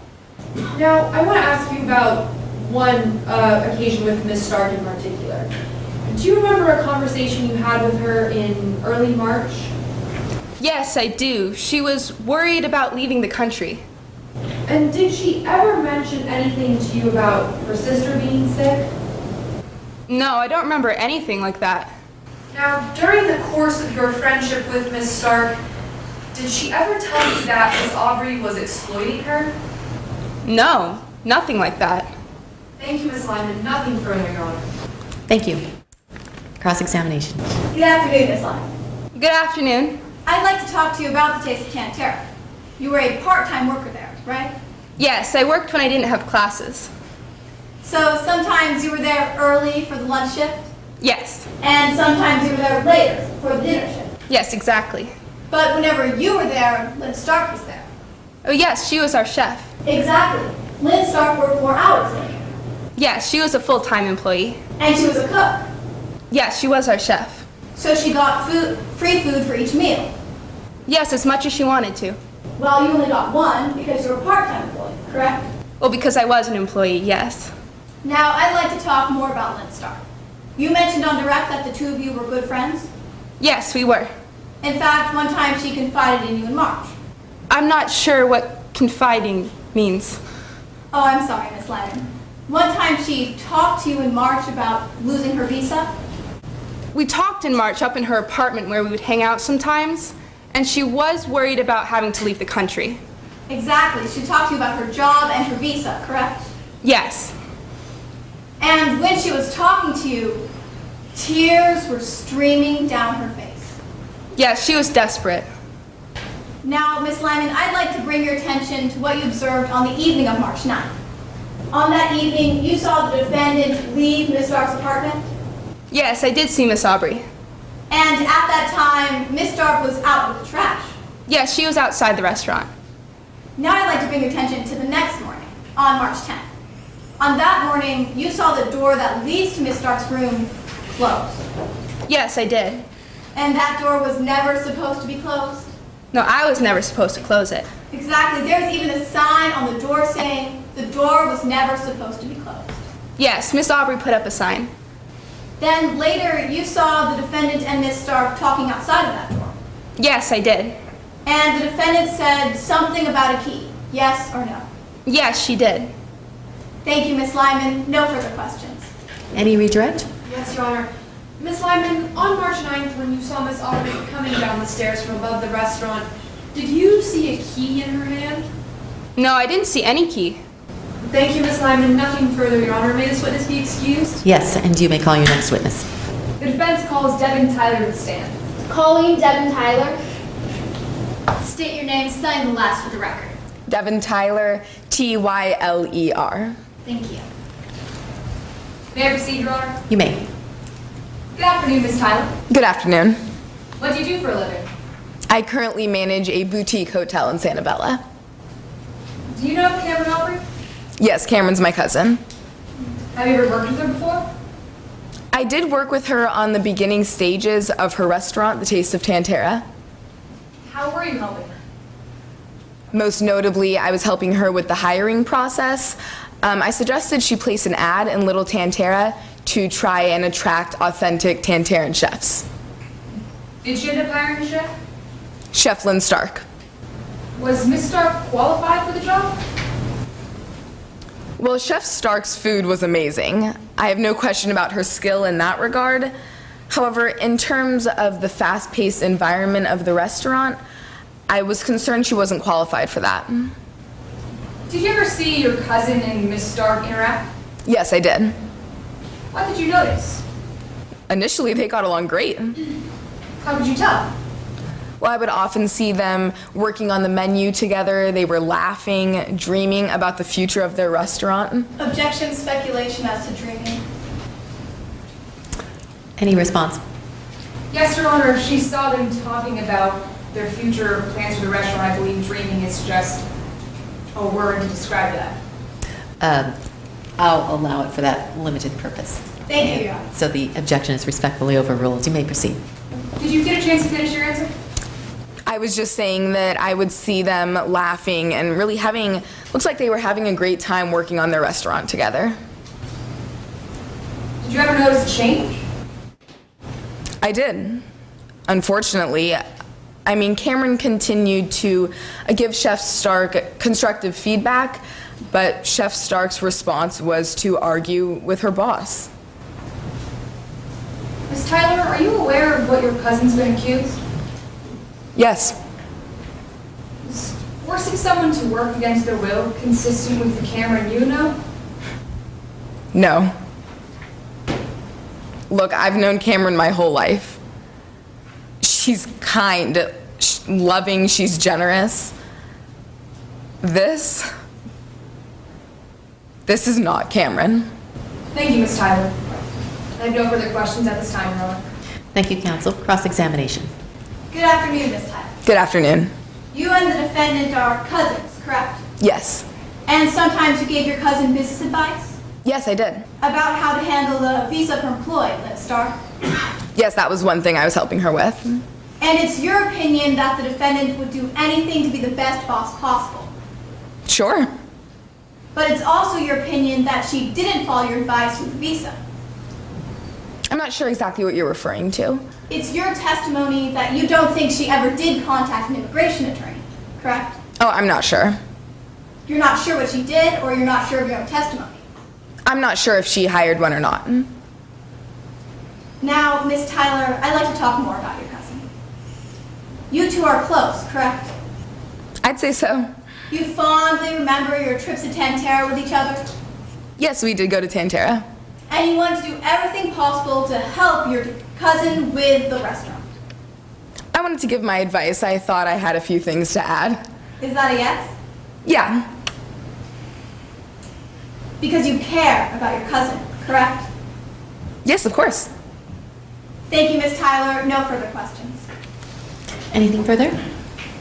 Now, I want to ask you about one occasion with Miss Stark in particular. Do you remember a conversation you had with her in early March? Yes, I do. She was worried about leaving the country. And did she ever mention anything to you about her sister being sick? No, I don't remember anything like that. Now, during the course of your friendship with Miss Stark, did she ever tell you that Miss Aubrey was exploiting her? No, nothing like that. Thank you, Miss Lyman. Nothing further, Your Honor. Thank you. Cross-examination. Good afternoon, Miss Lyman. Good afternoon. I'd like to talk to you about the taste of Tantera. You were a part-time worker there, right? Yes, I worked when I didn't have classes. So sometimes you were there early for the lunch shift? Yes. And sometimes you were there later for the dinner shift? Yes, exactly. But whenever you were there, Lyn Stark was there? Oh yes, she was our chef. Exactly. Lyn Stark worked more hours than you. Yes, she was a full-time employee. And she was a cook? Yes, she was our chef. So she got free food for each meal? Yes, as much as she wanted to. Well, you only got one because you were a part-time employee, correct? Well, because I was an employee, yes. Now, I'd like to talk more about Lyn Stark. You mentioned on direct that the two of you were good friends? Yes, we were. In fact, one time she confided in you in March. I'm not sure what confiding means. Oh, I'm sorry, Miss Lyman. One time she talked to you in March about losing her visa? We talked in March up in her apartment where we would hang out sometimes, and she was worried about having to leave the country. Exactly. She talked to you about her job and her visa, correct? Yes. And when she was talking to you, tears were streaming down her face. Yes, she was desperate. Now, Miss Lyman, I'd like to bring your attention to what you observed on the evening of March 9th. On that evening, you saw the defendant leave Miss Stark's apartment? Yes, I did see Miss Aubrey. And at that time, Miss Stark was out with the trash? Yes, she was outside the restaurant. Now I'd like to bring your attention to the next morning, on March 10th. On that morning, you saw the door that leads to Miss Stark's room closed. Yes, I did. And that door was never supposed to be closed? No, I was never supposed to close it. Exactly. There's even a sign on the door saying the door was never supposed to be closed. Yes, Miss Aubrey put up a sign. Then later, you saw the defendant and Miss Stark talking outside of that door. Yes, I did. And the defendant said something about a key. Yes or no? Yes, she did. Thank you, Miss Lyman. No further questions. Any redirect? Yes, Your Honor. Miss Lyman, on March 9th, when you saw Miss Aubrey coming down the stairs from above the restaurant, did you see a key in her hand? No, I didn't see any key. Thank you, Miss Lyman. Nothing further, Your Honor. May this witness be excused? Yes, and you may call your next witness. The defense calls Devon Tyler to the stand. Calling Devon Tyler. State your name, spelling the last for the record. Devon Tyler, Tyler. Thank you. May I proceed, Your Honor? You may. Good afternoon, Miss Tyler. Good afternoon. What do you do for a living? I currently manage a boutique hotel in Santabella. Do you know Cameron Aubrey? Yes, Cameron's my cousin. Have you ever worked with her before? I did work with her on the beginning stages of her restaurant, The Taste of Tantera. How were you helping her? Most notably, I was helping her with the hiring process. I suggested she place an ad in Little Tantera to try and attract authentic Tanteran chefs. Did she end up hiring a chef? Chef Lyn Stark. Was Miss Stark qualified for the job? Well, Chef Stark's food was amazing. I have no question about her skill in that regard. However, in terms of the fast-paced environment of the restaurant, I was concerned she wasn't qualified for that. Did you ever see your cousin and Miss Stark interact? Yes, I did. What did you notice? Initially, they got along great. How could you tell? Well, I would often see them working on the menu together. They were laughing, dreaming about the future of their restaurant. Objection, speculation as to dreaming. Any response? Yes, Your Honor, she saw them talking about their future plans for the restaurant. I believe dreaming is just a word to describe that. I'll allow it for that limited purpose. Thank you, Your Honor. So the objection is respectfully overruled. You may proceed. Did you get a chance to finish your answer? I was just saying that I would see them laughing and really looks like they were having a great time working on their restaurant together. Did you ever notice a change? I did. Unfortunately, Cameron continued to give Chef Stark constructive feedback, but Chef Stark's response was to argue with her boss. Ms. Tyler, are you aware of what your cousin's been accused? Yes. Is forcing someone to work against their will consistent with the Cameron you know? No. Look, I've known Cameron my whole life. She's kind, loving, she's generous. This is not Cameron. Thank you, Ms. Tyler. I have no further questions at this time, Your Honor. Thank you, counsel. Cross-examination. Good afternoon, Ms. Tyler. Good afternoon. You and the defendant are cousins, correct? Yes. And sometimes you gave your cousin business advice? Yes, I did. About how to handle the visa per employee, Lyn Stark? Yes, that was one thing I was helping her with. And it's your opinion that the defendant would do anything to be the best boss possible? Sure. But it's also your opinion that she didn't follow your advice with the visa? I'm not sure exactly what you're referring to. It's your testimony that you don't think she ever did contact an immigration attorney, correct? Oh, I'm not sure. You're not sure what she did, or you're not sure of your own testimony? I'm not sure if she hired one or not. Now, Miss Tyler, I'd like to talk more about your cousin. You two are close, correct? I'd say so. You fondly remember your trips to Tantera with each other? Yes, we did go to Tantera. And you wanted to do everything possible to help your cousin with the restaurant? I wanted to give my advice. I thought I had a few things to add. Is that a yes? Yeah. Because you care about your cousin, correct? Yes, of course. Thank you, Miss Tyler. No further questions. Anything further?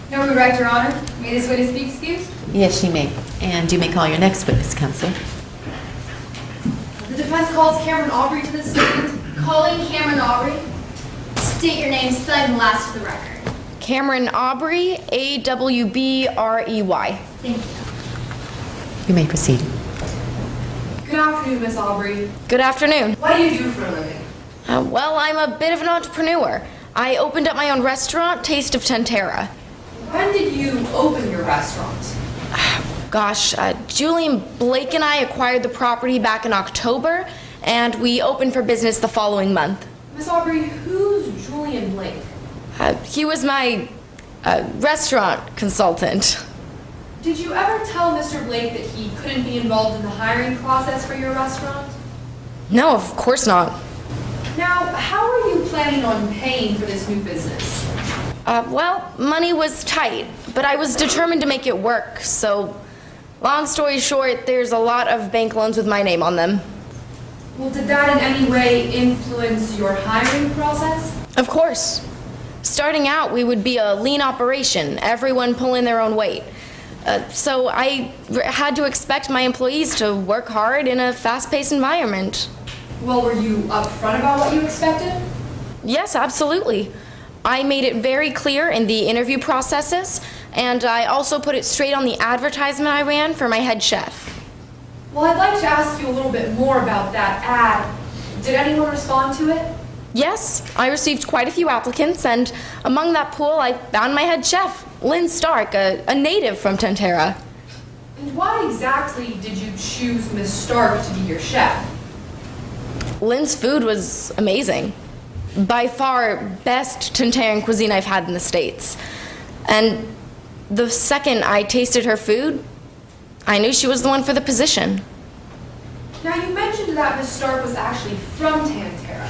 No regret, Your Honor. May this witness be excused? Yes, she may. And you may call your next witness, counsel. The defense calls Cameron Aubrey to the stand. Calling Cameron Aubrey. State your name, spelling the last for the record. Cameron Aubrey, Awbrey. Thank you. You may proceed. Good afternoon, Miss Aubrey. Good afternoon. What do you do for a living? Well, I'm a bit of an entrepreneur. I opened up my own restaurant, Taste of Tantera. When did you open your restaurant? Gosh, Julian Blake and I acquired the property back in October, and we opened for business the following month. Miss Aubrey, who's Julian Blake? He was my restaurant consultant. Did you ever tell Mr. Blake that he couldn't be involved in the hiring process for your restaurant? No, of course not. Now, how are you planning on paying for this new business? Well, money was tight, but I was determined to make it work, so long story short, there's a lot of bank loans with my name on them. Well, did that in any way influence your hiring process? Of course. Starting out, we would be a lean operation, everyone pulling their own weight. So I had to expect my employees to work hard in a fast-paced environment. Well, were you upfront about what you expected? Yes, absolutely. I made it very clear in the interview processes, and I also put it straight on the advertisement I ran for my head chef. Well, I'd like to ask you a little bit more about that ad. Did anyone respond to it? Yes, I received quite a few applicants, and among that pool, I found my head chef, Lyn Stark, a native from Tantera. And why exactly did you choose Miss Stark to be your chef? Lyn's food was amazing. By far, best Tanteran cuisine I've had in the States. And the second I tasted her food, I knew she was the one for the position. Now, you mentioned that Miss Stark was actually from Tantera.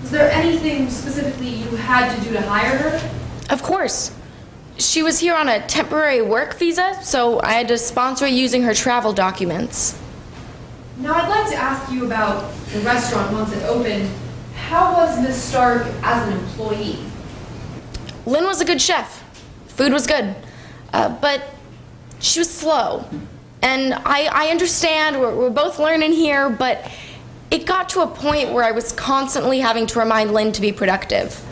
Was there anything specifically you had to do to hire her? Of course. She was here on a temporary work visa, so I had to sponsor her using her travel documents. Now, I'd like to ask you about the restaurant once it opened. How was Ms. Stark as an employee? Lyn was a good chef. Food was good. But she was slow. And I understand, we're both learning here, but it got to a point where I was constantly having to remind Lyn to be productive.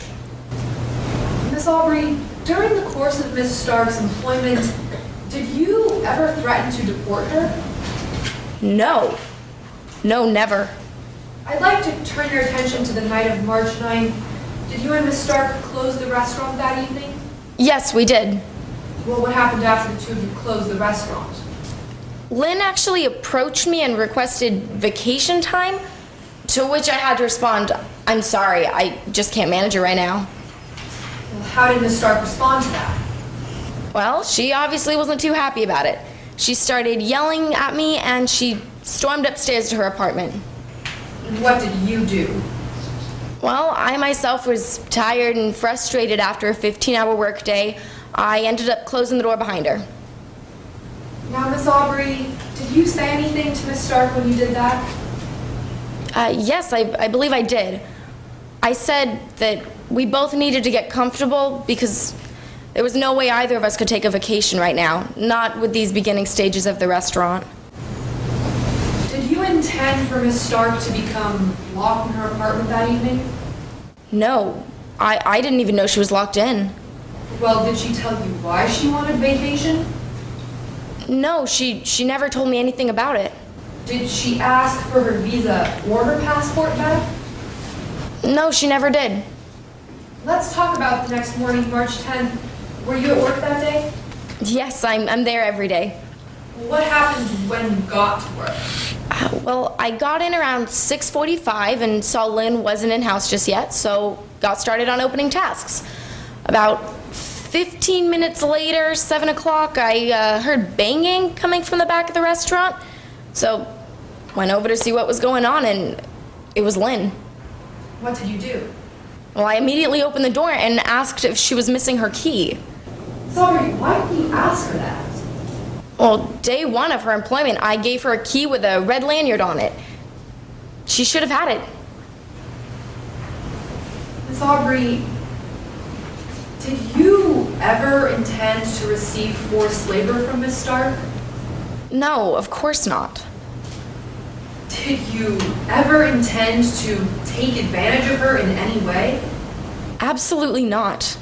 Miss Aubrey, during the course of Ms. Stark's employment, did you ever threaten to deport her? No. No, never. I'd like to turn your attention to the night of March 9th. Did you and Ms. Stark close the restaurant that evening? Yes, we did. Well, what happened after the two of you closed the restaurant? Lyn actually approached me and requested vacation time, to which I had to respond, I'm sorry, I just can't manage it right now. Well, how did Ms. Stark respond to that? Well, she obviously wasn't too happy about it. She started yelling at me and she stormed upstairs to her apartment. What did you do? Well, I myself was tired and frustrated after a 15-hour workday. I ended up closing the door behind her. Now, Miss Aubrey, did you say anything to Ms. Stark when you did that? Yes, I believe I did. I said that we both needed to get comfortable because there was no way either of us could take a vacation right now, not with these beginning stages of the restaurant. Did you intend for Ms. Stark to become locked in her apartment that evening? No, I didn't even know she was locked in. Well, did she tell you why she wanted vacation? No, she never told me anything about it. Did she ask for her visa or her passport back? No, she never did. Let's talk about the next morning, March 10th. Were you at work that day? Yes, I'm there every day. What happened when you got to work? Well, I got in around 6:45 and saw Lyn wasn't in-house just yet, so got started on opening tasks. About 15 minutes later, 7 o'clock, I heard banging coming from the back of the restaurant. So went over to see what was going on, and it was Lyn. What did you do? Well, I immediately opened the door and asked if she was missing her key. Sorry, why did you ask her that? Well, day one of her employment, I gave her a key with a red lanyard on it. She should have had it. Miss Aubrey, did you ever intend to receive forced labor from Miss Stark? No, of course not. Did you ever intend to take advantage of her in any way? Absolutely not.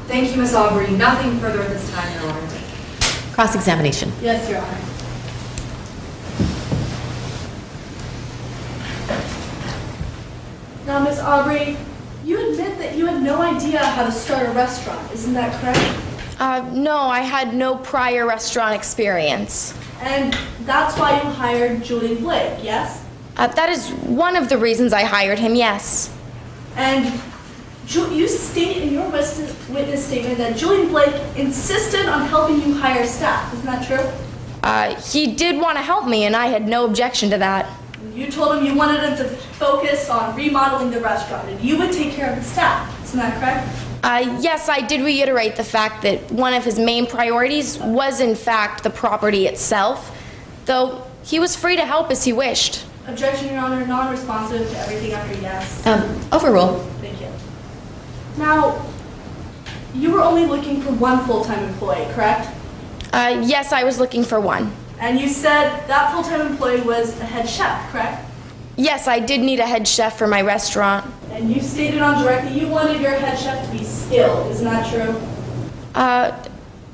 Thank you, Miss Aubrey. Nothing further at this time, Your Honor. Cross-examination. Yes, Your Honor. Now, Miss Aubrey, you admit that you had no idea how to start a restaurant, isn't that correct? No, I had no prior restaurant experience. And that's why you hired Julian Blake, yes? That is one of the reasons I hired him, yes. And you state in your witness statement that Julian Blake insisted on helping you hire staff, isn't that true? He did want to help me, and I had no objection to that. You told him you wanted him to focus on remodeling the restaurant, and you would take care of the staff, isn't that correct? Yes, I did reiterate the fact that one of his main priorities was, in fact, the property itself, though he was free to help as he wished. Objection, Your Honor, non-responsive to everything after yes. Overruled. Thank you. Now, you were only looking for one full-time employee, correct? Yes, I was looking for one. And you said that full-time employee was the head chef, correct? Yes, I did need a head chef for my restaurant. And you stated on direct that you wanted your head chef to be skilled, isn't that true?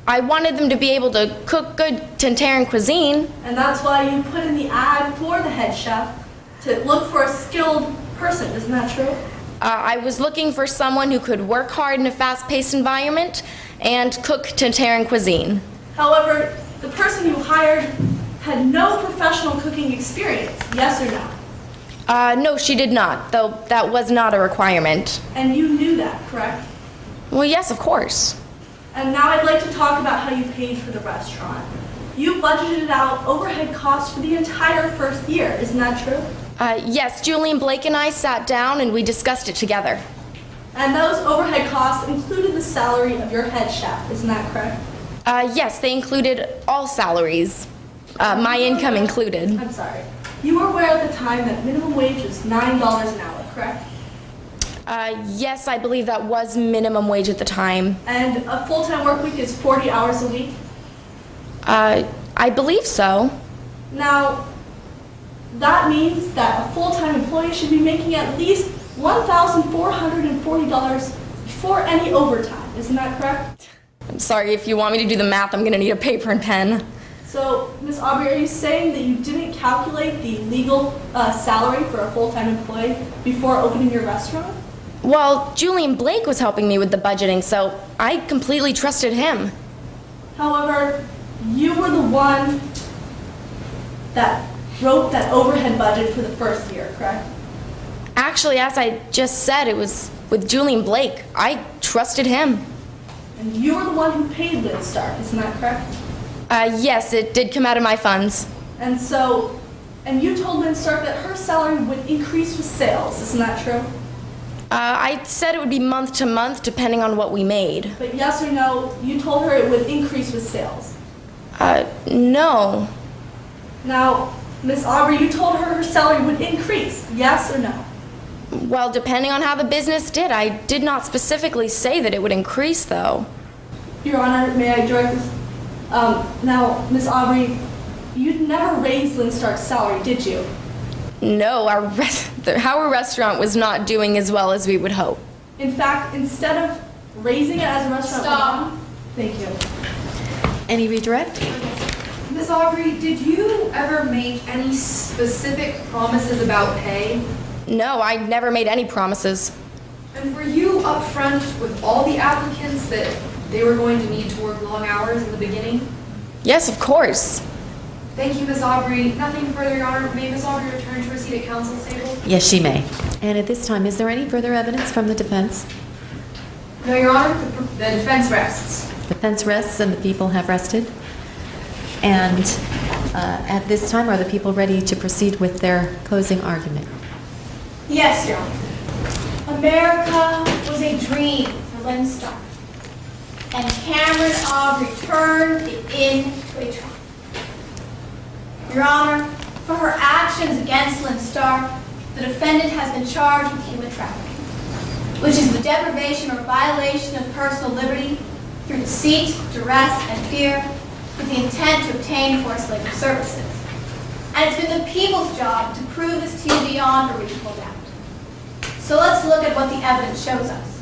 I wanted them to be able to cook good Tantaran cuisine. And that's why you put in the ad for the head chef to look for a skilled person, isn't that true? I was looking for someone who could work hard in a fast-paced environment and cook Tantaran cuisine. However, the person you hired had no professional cooking experience, yes or no? No, she did not, though that was not a requirement. And you knew that, correct? Well, yes, of course. And now I'd like to talk about how you paid for the restaurant. You budgeted out overhead costs for the entire first year, isn't that true? Yes, Julian Blake and I sat down and we discussed it together. And those overhead costs included the salary of your head chef, isn't that correct? Yes, they included all salaries, my income included. I'm sorry. You were aware at the time that minimum wage was $9 an hour, correct? Yes, I believe that was minimum wage at the time. And a full-time work week is 40 hours a week? I believe so. Now, that means that a full-time employee should be making at least $1,440 before any overtime, isn't that correct? I'm sorry, if you want me to do the math, I'm gonna need a paper and pen. So, Ms. Aubrey, are you saying that you didn't calculate the legal salary for a full-time employee before opening your restaurant? Well, Julian Blake was helping me with the budgeting, so I completely trusted him. However, you were the one that wrote that overhead budget for the first year, correct? Actually, as I just said, it was with Julian Blake. I trusted him. And you were the one who paid Lyn Stark, isn't that correct? Yes, it did come out of my funds. And you told Lyn Stark that her salary would increase with sales, isn't that true? I said it would be month to month, depending on what we made. But yes or no, you told her it would increase with sales? No. Now, Miss Aubrey, you told her salary would increase, yes or no? Well, depending on how the business did. I did not specifically say that it would increase, though. Your Honor, may I direct this? Now, Miss Aubrey, you'd never raised Lyn Stark's salary, did you? No, our restaurant was not doing as well as we would hope. In fact, instead of raising it as a restaurant... Stop. Thank you. Any redirect? Ms. Aubrey, did you ever make any specific promises about pay? No, I never made any promises. And were you upfront with all the applicants that they were going to need to work long hours in the beginning? Yes, of course. Thank you, Ms. Aubrey. Nothing further, Your Honor. May Ms. Aubrey return to her seat at counsel's table? Yes, she may. And at this time, is there any further evidence from the defense? No, Your Honor. The defense rests. Defense rests and the people have rested. And at this time, are the people ready to proceed with their closing argument? Yes, Your Honor. America was a dream for Lyn Stark, and Cameron Aubrey turned it into a triumph. Your Honor, for her actions against Lyn Stark, the defendant has been charged with human trafficking, which is the deprivation or violation of personal liberty through deceit, duress, and fear with the intent to obtain forced labor services. And it's been the people's job to prove this to you beyond a reasonable doubt. So let's look at what the evidence shows us.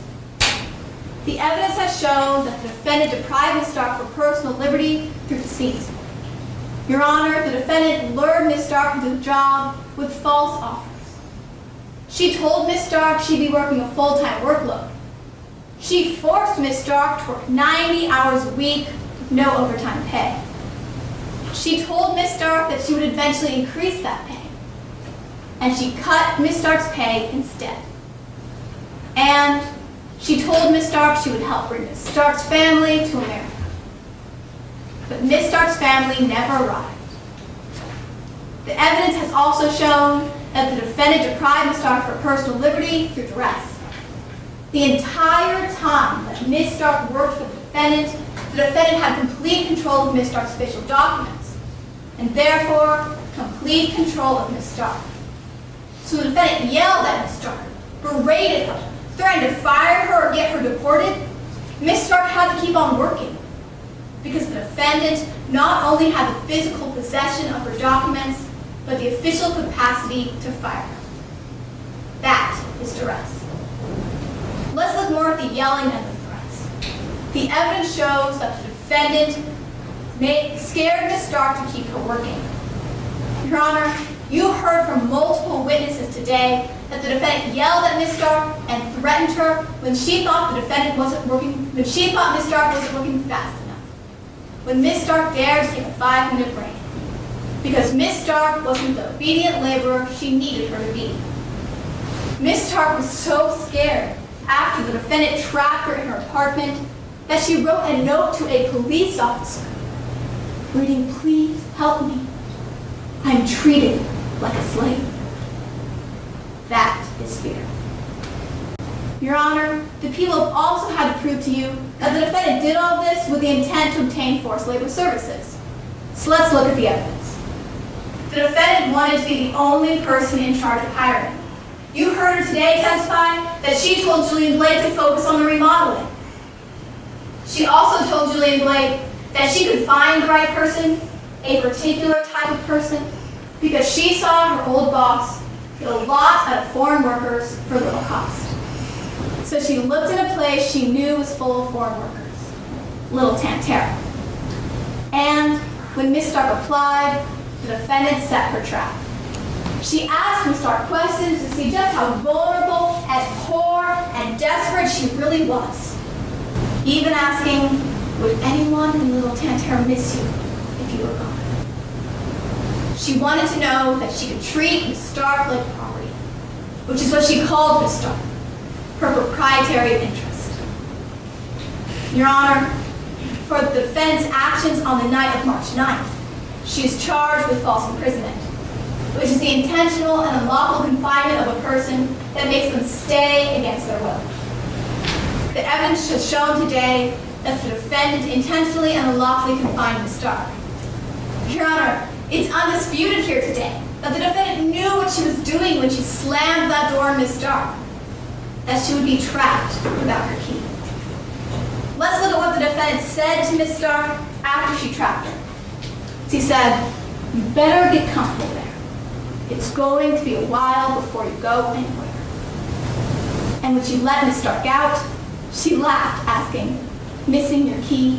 The evidence has shown that the defendant deprived Ms. Stark of personal liberty through deceit. Your Honor, the defendant lured Ms. Stark into the job with false offers. She told Ms. Stark she'd be working a full-time workload. She forced Ms. Stark to work 90 hours a week with no overtime pay. She told Ms. Stark that she would eventually increase that pay. And she cut Ms. Stark's pay instead. And she told Ms. Stark she would help bring Ms. Stark's family to America. But Ms. Stark's family never arrived. The evidence has also shown that the defendant deprived Ms. Stark of her personal liberty through duress. The entire time that Ms. Stark worked for the defendant had complete control of Ms. Stark's official documents, and therefore complete control of Ms. Stark. So the defendant yelled at Ms. Stark, berated her, threatened to fire her or get her deported. Ms. Stark had to keep on working because the defendant not only had the physical possession of her documents, but the official capacity to fire her. That is duress. Let's look more at the yelling and the threats. The evidence shows that the defendant scared Ms. Stark to keep her working. Your Honor, you heard from multiple witnesses today that the defendant yelled at Ms. Stark and threatened her when she thought Ms. Stark wasn't working fast enough. When Ms. Stark dared to take a 5-minute break. Because Ms. Stark wasn't the obedient laborer she needed her to be. Ms. Stark was so scared after the defendant trapped her in her apartment that she wrote a note to a police officer reading, "Please help me. I'm treated like a slave." That is fear. Your Honor, the people have also had to prove to you that the defendant did all this with the intent to obtain forced labor services. So let's look at the evidence. The defendant wanted to be the only person in charge of hiring. You heard her today testify that she told Julian Blake to focus on the remodeling. She also told Julian Blake that she could find the right person, a particular type of person, because she saw her old boss get a lot out of foreign workers for little cost. So she looked in a place she knew was full of foreign workers, Little Tantera. And when Miss Stark applied, the defendant set her trap. She asked Miss Stark questions to see just how vulnerable and poor and desperate she really was. Even asking, would anyone in Little Tantera miss you if you were gone? She wanted to know that she could treat Miss Stark like property, which is what she called Miss Stark, her proprietary interest. Your Honor, for the defendant's actions on the night of March 9th, she is charged with false imprisonment, which is the intentional and unlawful confinement of a person that makes them stay against their will. The evidence has shown today that the defendant intentionally and unlawfully confined Miss Stark. Your Honor, it's undisputed here today that the defendant knew what she was doing when she slammed that door on Miss Stark, that she would be trapped without her key. Let's look at what the defendant said to Miss Stark after she trapped her. He said, "You better get comfortable there. It's going to be a while before you go anywhere." And when she let Miss Stark out, she laughed, asking, "Missing your key?"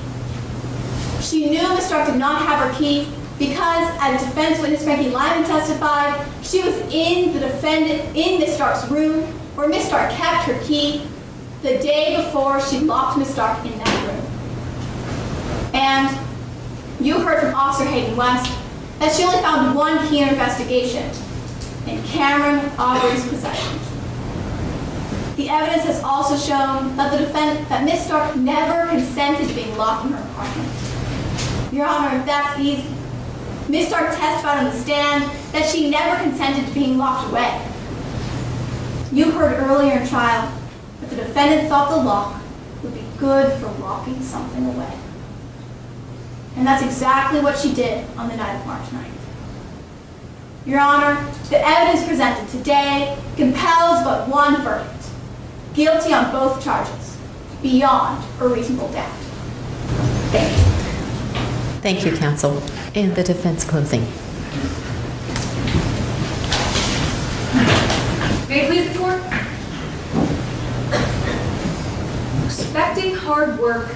She knew Miss Stark did not have her key because, as defense witness Frankie Lyman testified, she was in Miss Stark's room where Miss Stark kept her key the day before she locked Miss Stark in that room. And you heard from Officer Hayden West that she only found one key in her investigation, in Cameron Aubrey's possession. The evidence has also shown that Miss Stark never consented to being locked in her apartment. Your Honor, that's easy. Miss Stark testified on the stand that she never consented to being locked away. You heard earlier in trial that the defendant thought the lock would be good for locking something away. And that's exactly what she did on the night of March 9th. Your Honor, the evidence presented today compels but one verdict. Guilty on both charges, beyond a reasonable doubt. Thank you. Thank you, counsel. And the defense closing. May it please the court? Expecting hard work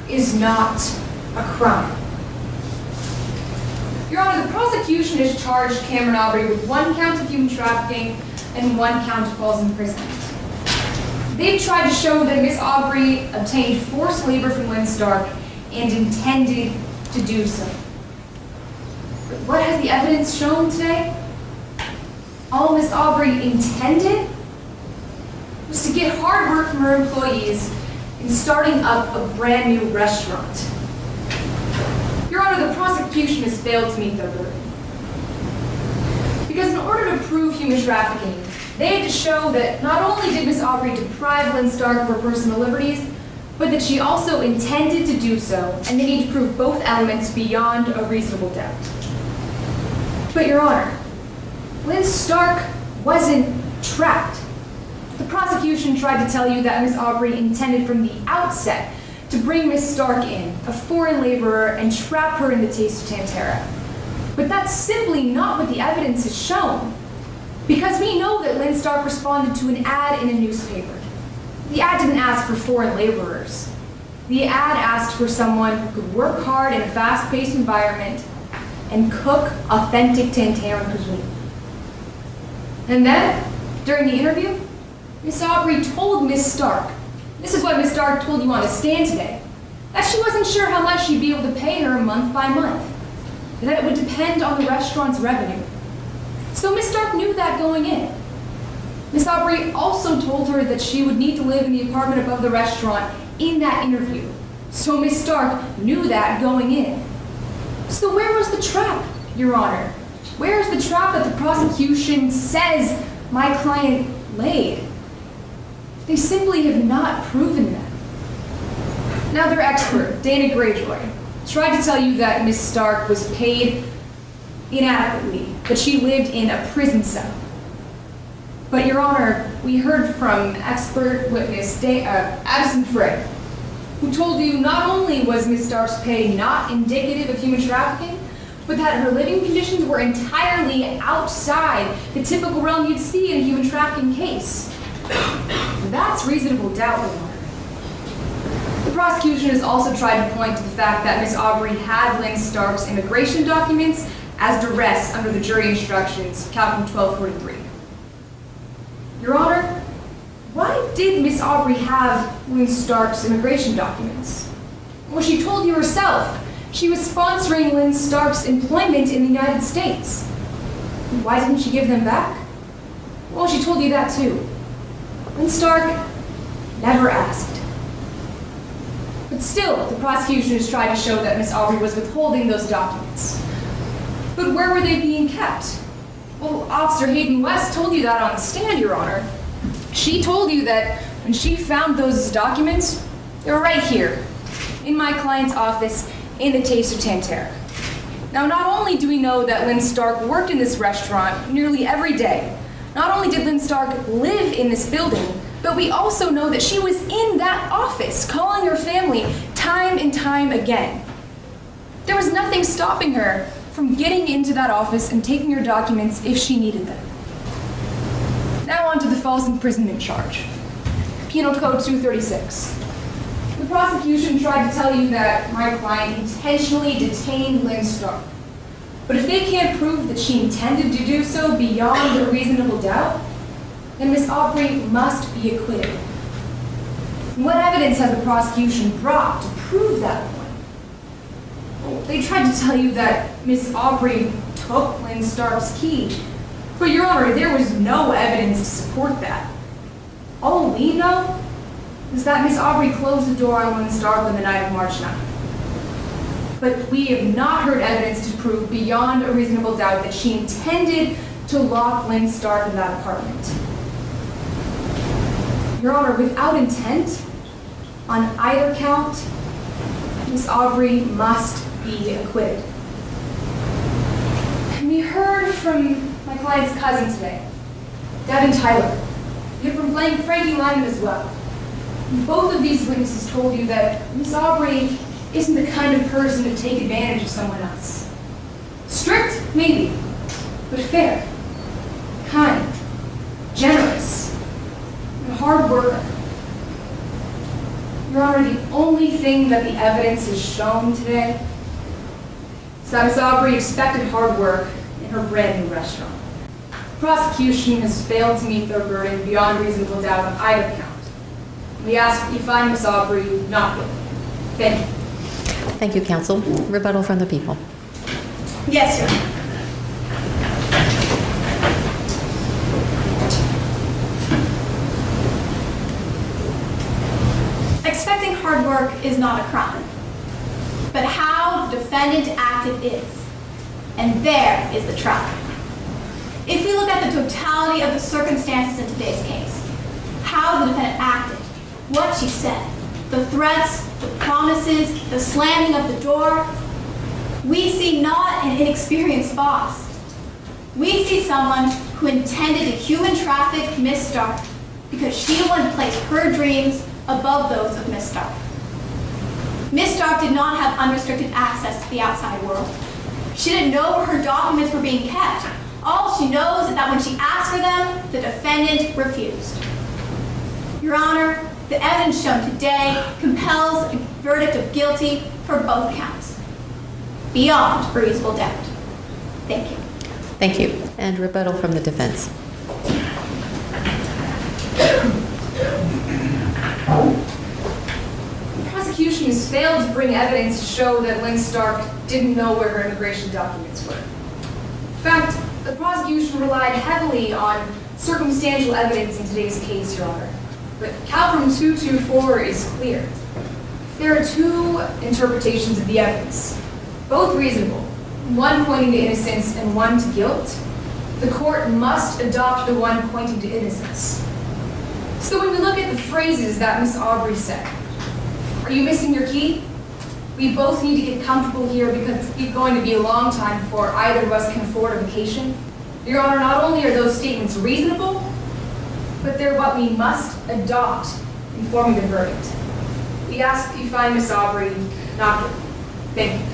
is not a crime. Your Honor, the prosecution has charged Cameron Aubrey with 1 count of human trafficking and 1 count of false imprisonment. They've tried to show that Miss Aubrey obtained forced labor from Lyn Stark and intended to do so. But what has the evidence shown today? All Miss Aubrey intended was to get hard work from her employees in starting up a brand new restaurant. Your Honor, the prosecution has failed to meet their burden. Because in order to prove human trafficking, they had to show that not only did Miss Aubrey deprive Lyn Stark of her personal liberties, but that she also intended to do so, and they need to prove both elements beyond a reasonable doubt. But Your Honor, Lyn Stark wasn't trapped. The prosecution tried to tell you that Miss Aubrey intended from the outset to bring Miss Stark in, a foreign laborer, and trap her in the taste of Tantera. But that's simply not what the evidence has shown. Because we know that Lyn Stark responded to an ad in a newspaper. The ad didn't ask for foreign laborers. The ad asked for someone who could work hard in a fast-paced environment and cook authentic Tanteran cuisine. And then, during the interview, Miss Aubrey told Miss Stark, this is what Miss Stark told you on the stand today, that she wasn't sure how much she'd be able to pay her month by month, and that it would depend on the restaurant's revenue. So Miss Stark knew that going in. Miss Aubrey also told her that she would need to live in the apartment above the restaurant in that interview. So Miss Stark knew that going in. So where was the trap, Your Honor? Where is the trap that the prosecution says my client laid? They simply have not proven them. Now their expert, Dana Greyjoy, tried to tell you that Miss Stark was paid inadequately, that she lived in a prison cell. But Your Honor, we heard from expert witness Addison Frank, who told you not only was Miss Stark's pay not indicative of human trafficking, but that her living conditions were entirely outside the typical realm you'd see in a human trafficking case. That's reasonable doubt, Your Honor. The prosecution has also tried to point to the fact that Miss Aubrey had Lyn Stark's immigration documents as duress under the jury instructions, Calcum 1243. Your Honor, why did Miss Aubrey have Lyn Stark's immigration documents? Well, she told you herself. She was sponsoring Lyn Stark's employment in the United States. Why didn't she give them back? Well, she told you that too. Lyn Stark never asked. But still, the prosecution has tried to show that Miss Aubrey was withholding those documents. But where were they being kept? Well, Officer Hayden West told you that on the stand, Your Honor. She told you that when she found those documents, they were right here, in my client's office, in the Taste of Tantera. Now, not only do we know that Lyn Stark worked in this restaurant nearly every day, not only did Lyn Stark live in this building, but we also know that she was in that office, calling her family time and time again. There was nothing stopping her from getting into that office and taking her documents if she needed them. Now on to the false imprisonment charge. Penal Code 236. The prosecution tried to tell you that my client intentionally detained Lyn Stark. But if they can't prove that she intended to do so beyond a reasonable doubt, then Miss Aubrey must be acquitted. And what evidence has the prosecution brought to prove that point? Well, they tried to tell you that Miss Aubrey took Lyn Stark's key. But Your Honor, there was no evidence to support that. All we know is that Miss Aubrey closed the door on Lyn Stark on the night of March 9th. But we have not heard evidence to prove beyond a reasonable doubt that she intended to lock Lyn Stark in that apartment. Your Honor, without intent, on either count, Miss Aubrey must be acquitted. And we heard from my client's cousin today, Devon Tyler. We heard from Frankie Lyman as well. Both of these witnesses told you that Miss Aubrey isn't the kind of person to take advantage of someone else. Strict, maybe, but fair, kind, generous, and a hard worker. Your Honor, the only thing that the evidence has shown today is that Miss Aubrey expected hard work in her brand new restaurant. The prosecution has failed to meet their burden beyond reasonable doubt on either count. We ask that you find Miss Aubrey not guilty. Thank you. Thank you, counsel. Rebuttal from the people. Yes, Your Honor. Expecting hard work is not a crime, but how the defendant acted is. And there is the trap. If we look at the totality of the circumstances in today's case, how the defendant acted, what she said, the threats, the promises, the slamming of the door, we see not an inexperienced boss. We see someone who intended to human traffic Miss Stark because she wanted to place her dreams above those of Miss Stark. Miss Stark did not have unrestricted access to the outside world. She didn't know where her documents were being kept. All she knows is that when she asked for them, the defendant refused. Your Honor, the evidence shown today compels a verdict of guilty for both counts, beyond a reasonable doubt. Thank you. Thank you. And rebuttal from the defense. The prosecution has failed to bring evidence to show that Lyn Stark didn't know where her immigration documents were. In fact, the prosecution relied heavily on circumstantial evidence in today's case, Your Honor. But Calcum 224 is clear. There are two interpretations of the evidence, both reasonable, one pointing to innocence and one to guilt. The court must adopt the one pointing to innocence. So when we look at the phrases that Miss Aubrey said, are you missing your key? We both need to get comfortable here because it's going to be a long time before either of us can afford a vacation. Your Honor, not only are those statements reasonable, but they're what we must adopt in forming the verdict. We ask that you find Miss Aubrey not guilty. Thank you.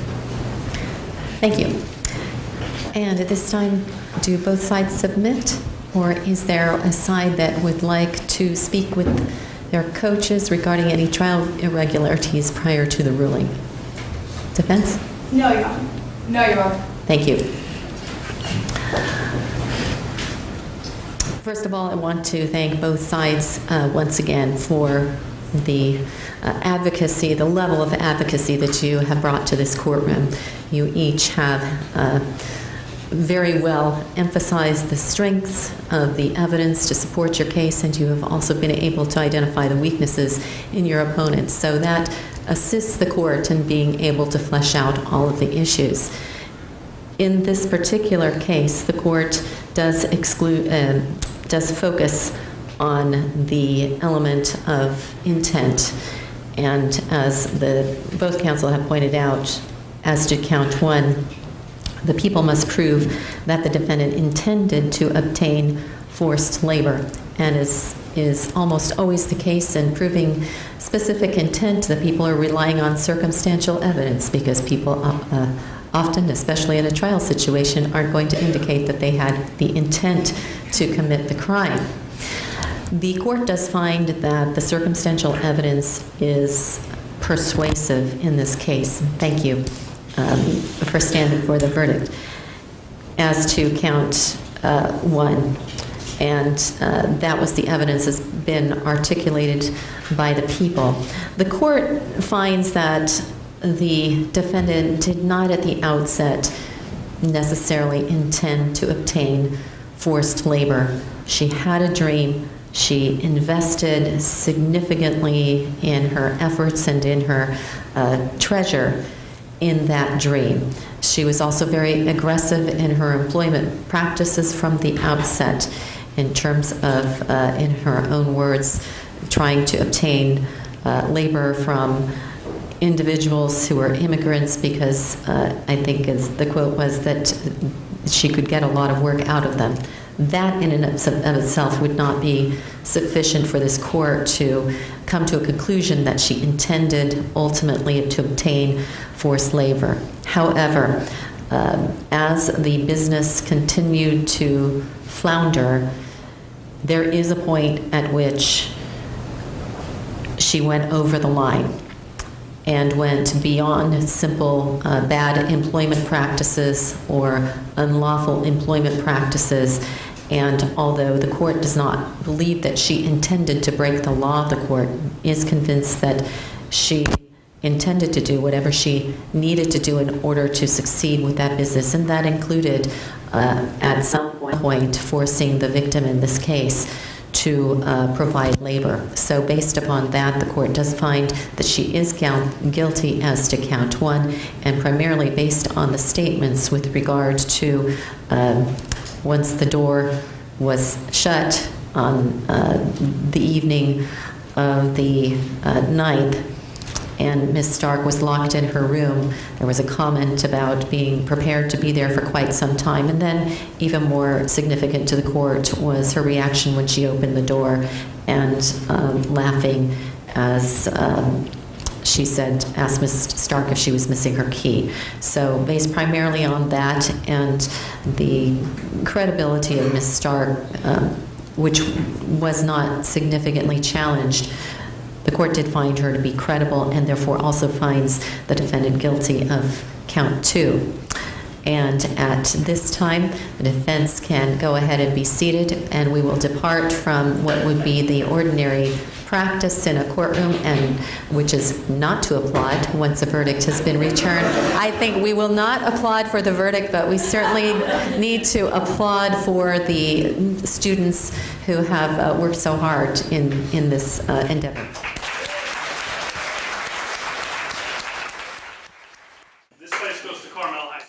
Thank you. And at this time, do both sides submit? Or is there a side that would like to speak with their coaches regarding any trial irregularities prior to the ruling? Defense? No, Your Honor. No, Your Honor. Thank you. First of all, I want to thank both sides once again for the advocacy, the level of advocacy that you have brought to this courtroom. You each have very well emphasized the strengths of the evidence to support your case, and you have also been able to identify the weaknesses in your opponent. So that assists the court in being able to flesh out all of the issues. In this particular case, the court does focus on the element of intent. And as both counsel have pointed out, as to count one, the people must prove that the defendant intended to obtain forced labor. And is almost always the case in proving specific intent, the people are relying on circumstantial evidence because people often, especially in a trial situation, aren't going to indicate that they had the intent to commit the crime. The court does find that the circumstantial evidence is persuasive in this case. Thank you for standing for the verdict. As to count one, and that was the evidence has been articulated by the people. The court finds that the defendant did not at the outset necessarily intend to obtain forced labor. She had a dream. She invested significantly in her efforts and in her treasure in that dream. She was also very aggressive in her employment practices from the outset in terms of, in her own words, trying to obtain labor from individuals who were immigrants because I think as the quote was that she could get a lot of work out of them. That in and of itself would not be sufficient for this court to come to a conclusion that she intended ultimately to obtain forced labor. However, as the business continued to flounder, there is a point at which she went over the line and went beyond simple bad employment practices or unlawful employment practices. And although the court does not believe that she intended to break the law, the court is convinced that she intended to do whatever she needed to do in order to succeed with that business. And that included, at some point, forcing the victim in this case to provide labor. So based upon that, the court does find that she is guilty as to count one, and primarily based on the statements with regard to once the door was shut on the evening of the 9th, and Ms. Stark was locked in her room, there was a comment about being prepared to be there for quite some time. And then even more significant to the court was her reaction when she opened the door and laughing as she said, asked Ms. Stark if she was missing her key. So based primarily on that and the credibility of Ms. Stark, which was not significantly challenged, the court did find her to be credible and therefore also finds the defendant guilty of count 2. And at this time, the defense can go ahead and be seated, and we will depart from what would be the ordinary practice in a courtroom, and which is not to applaud once a verdict has been returned. I think we will not applaud for the verdict, but we certainly need to applaud for the students who have worked so hard in this endeavor. This place goes to Carmel High.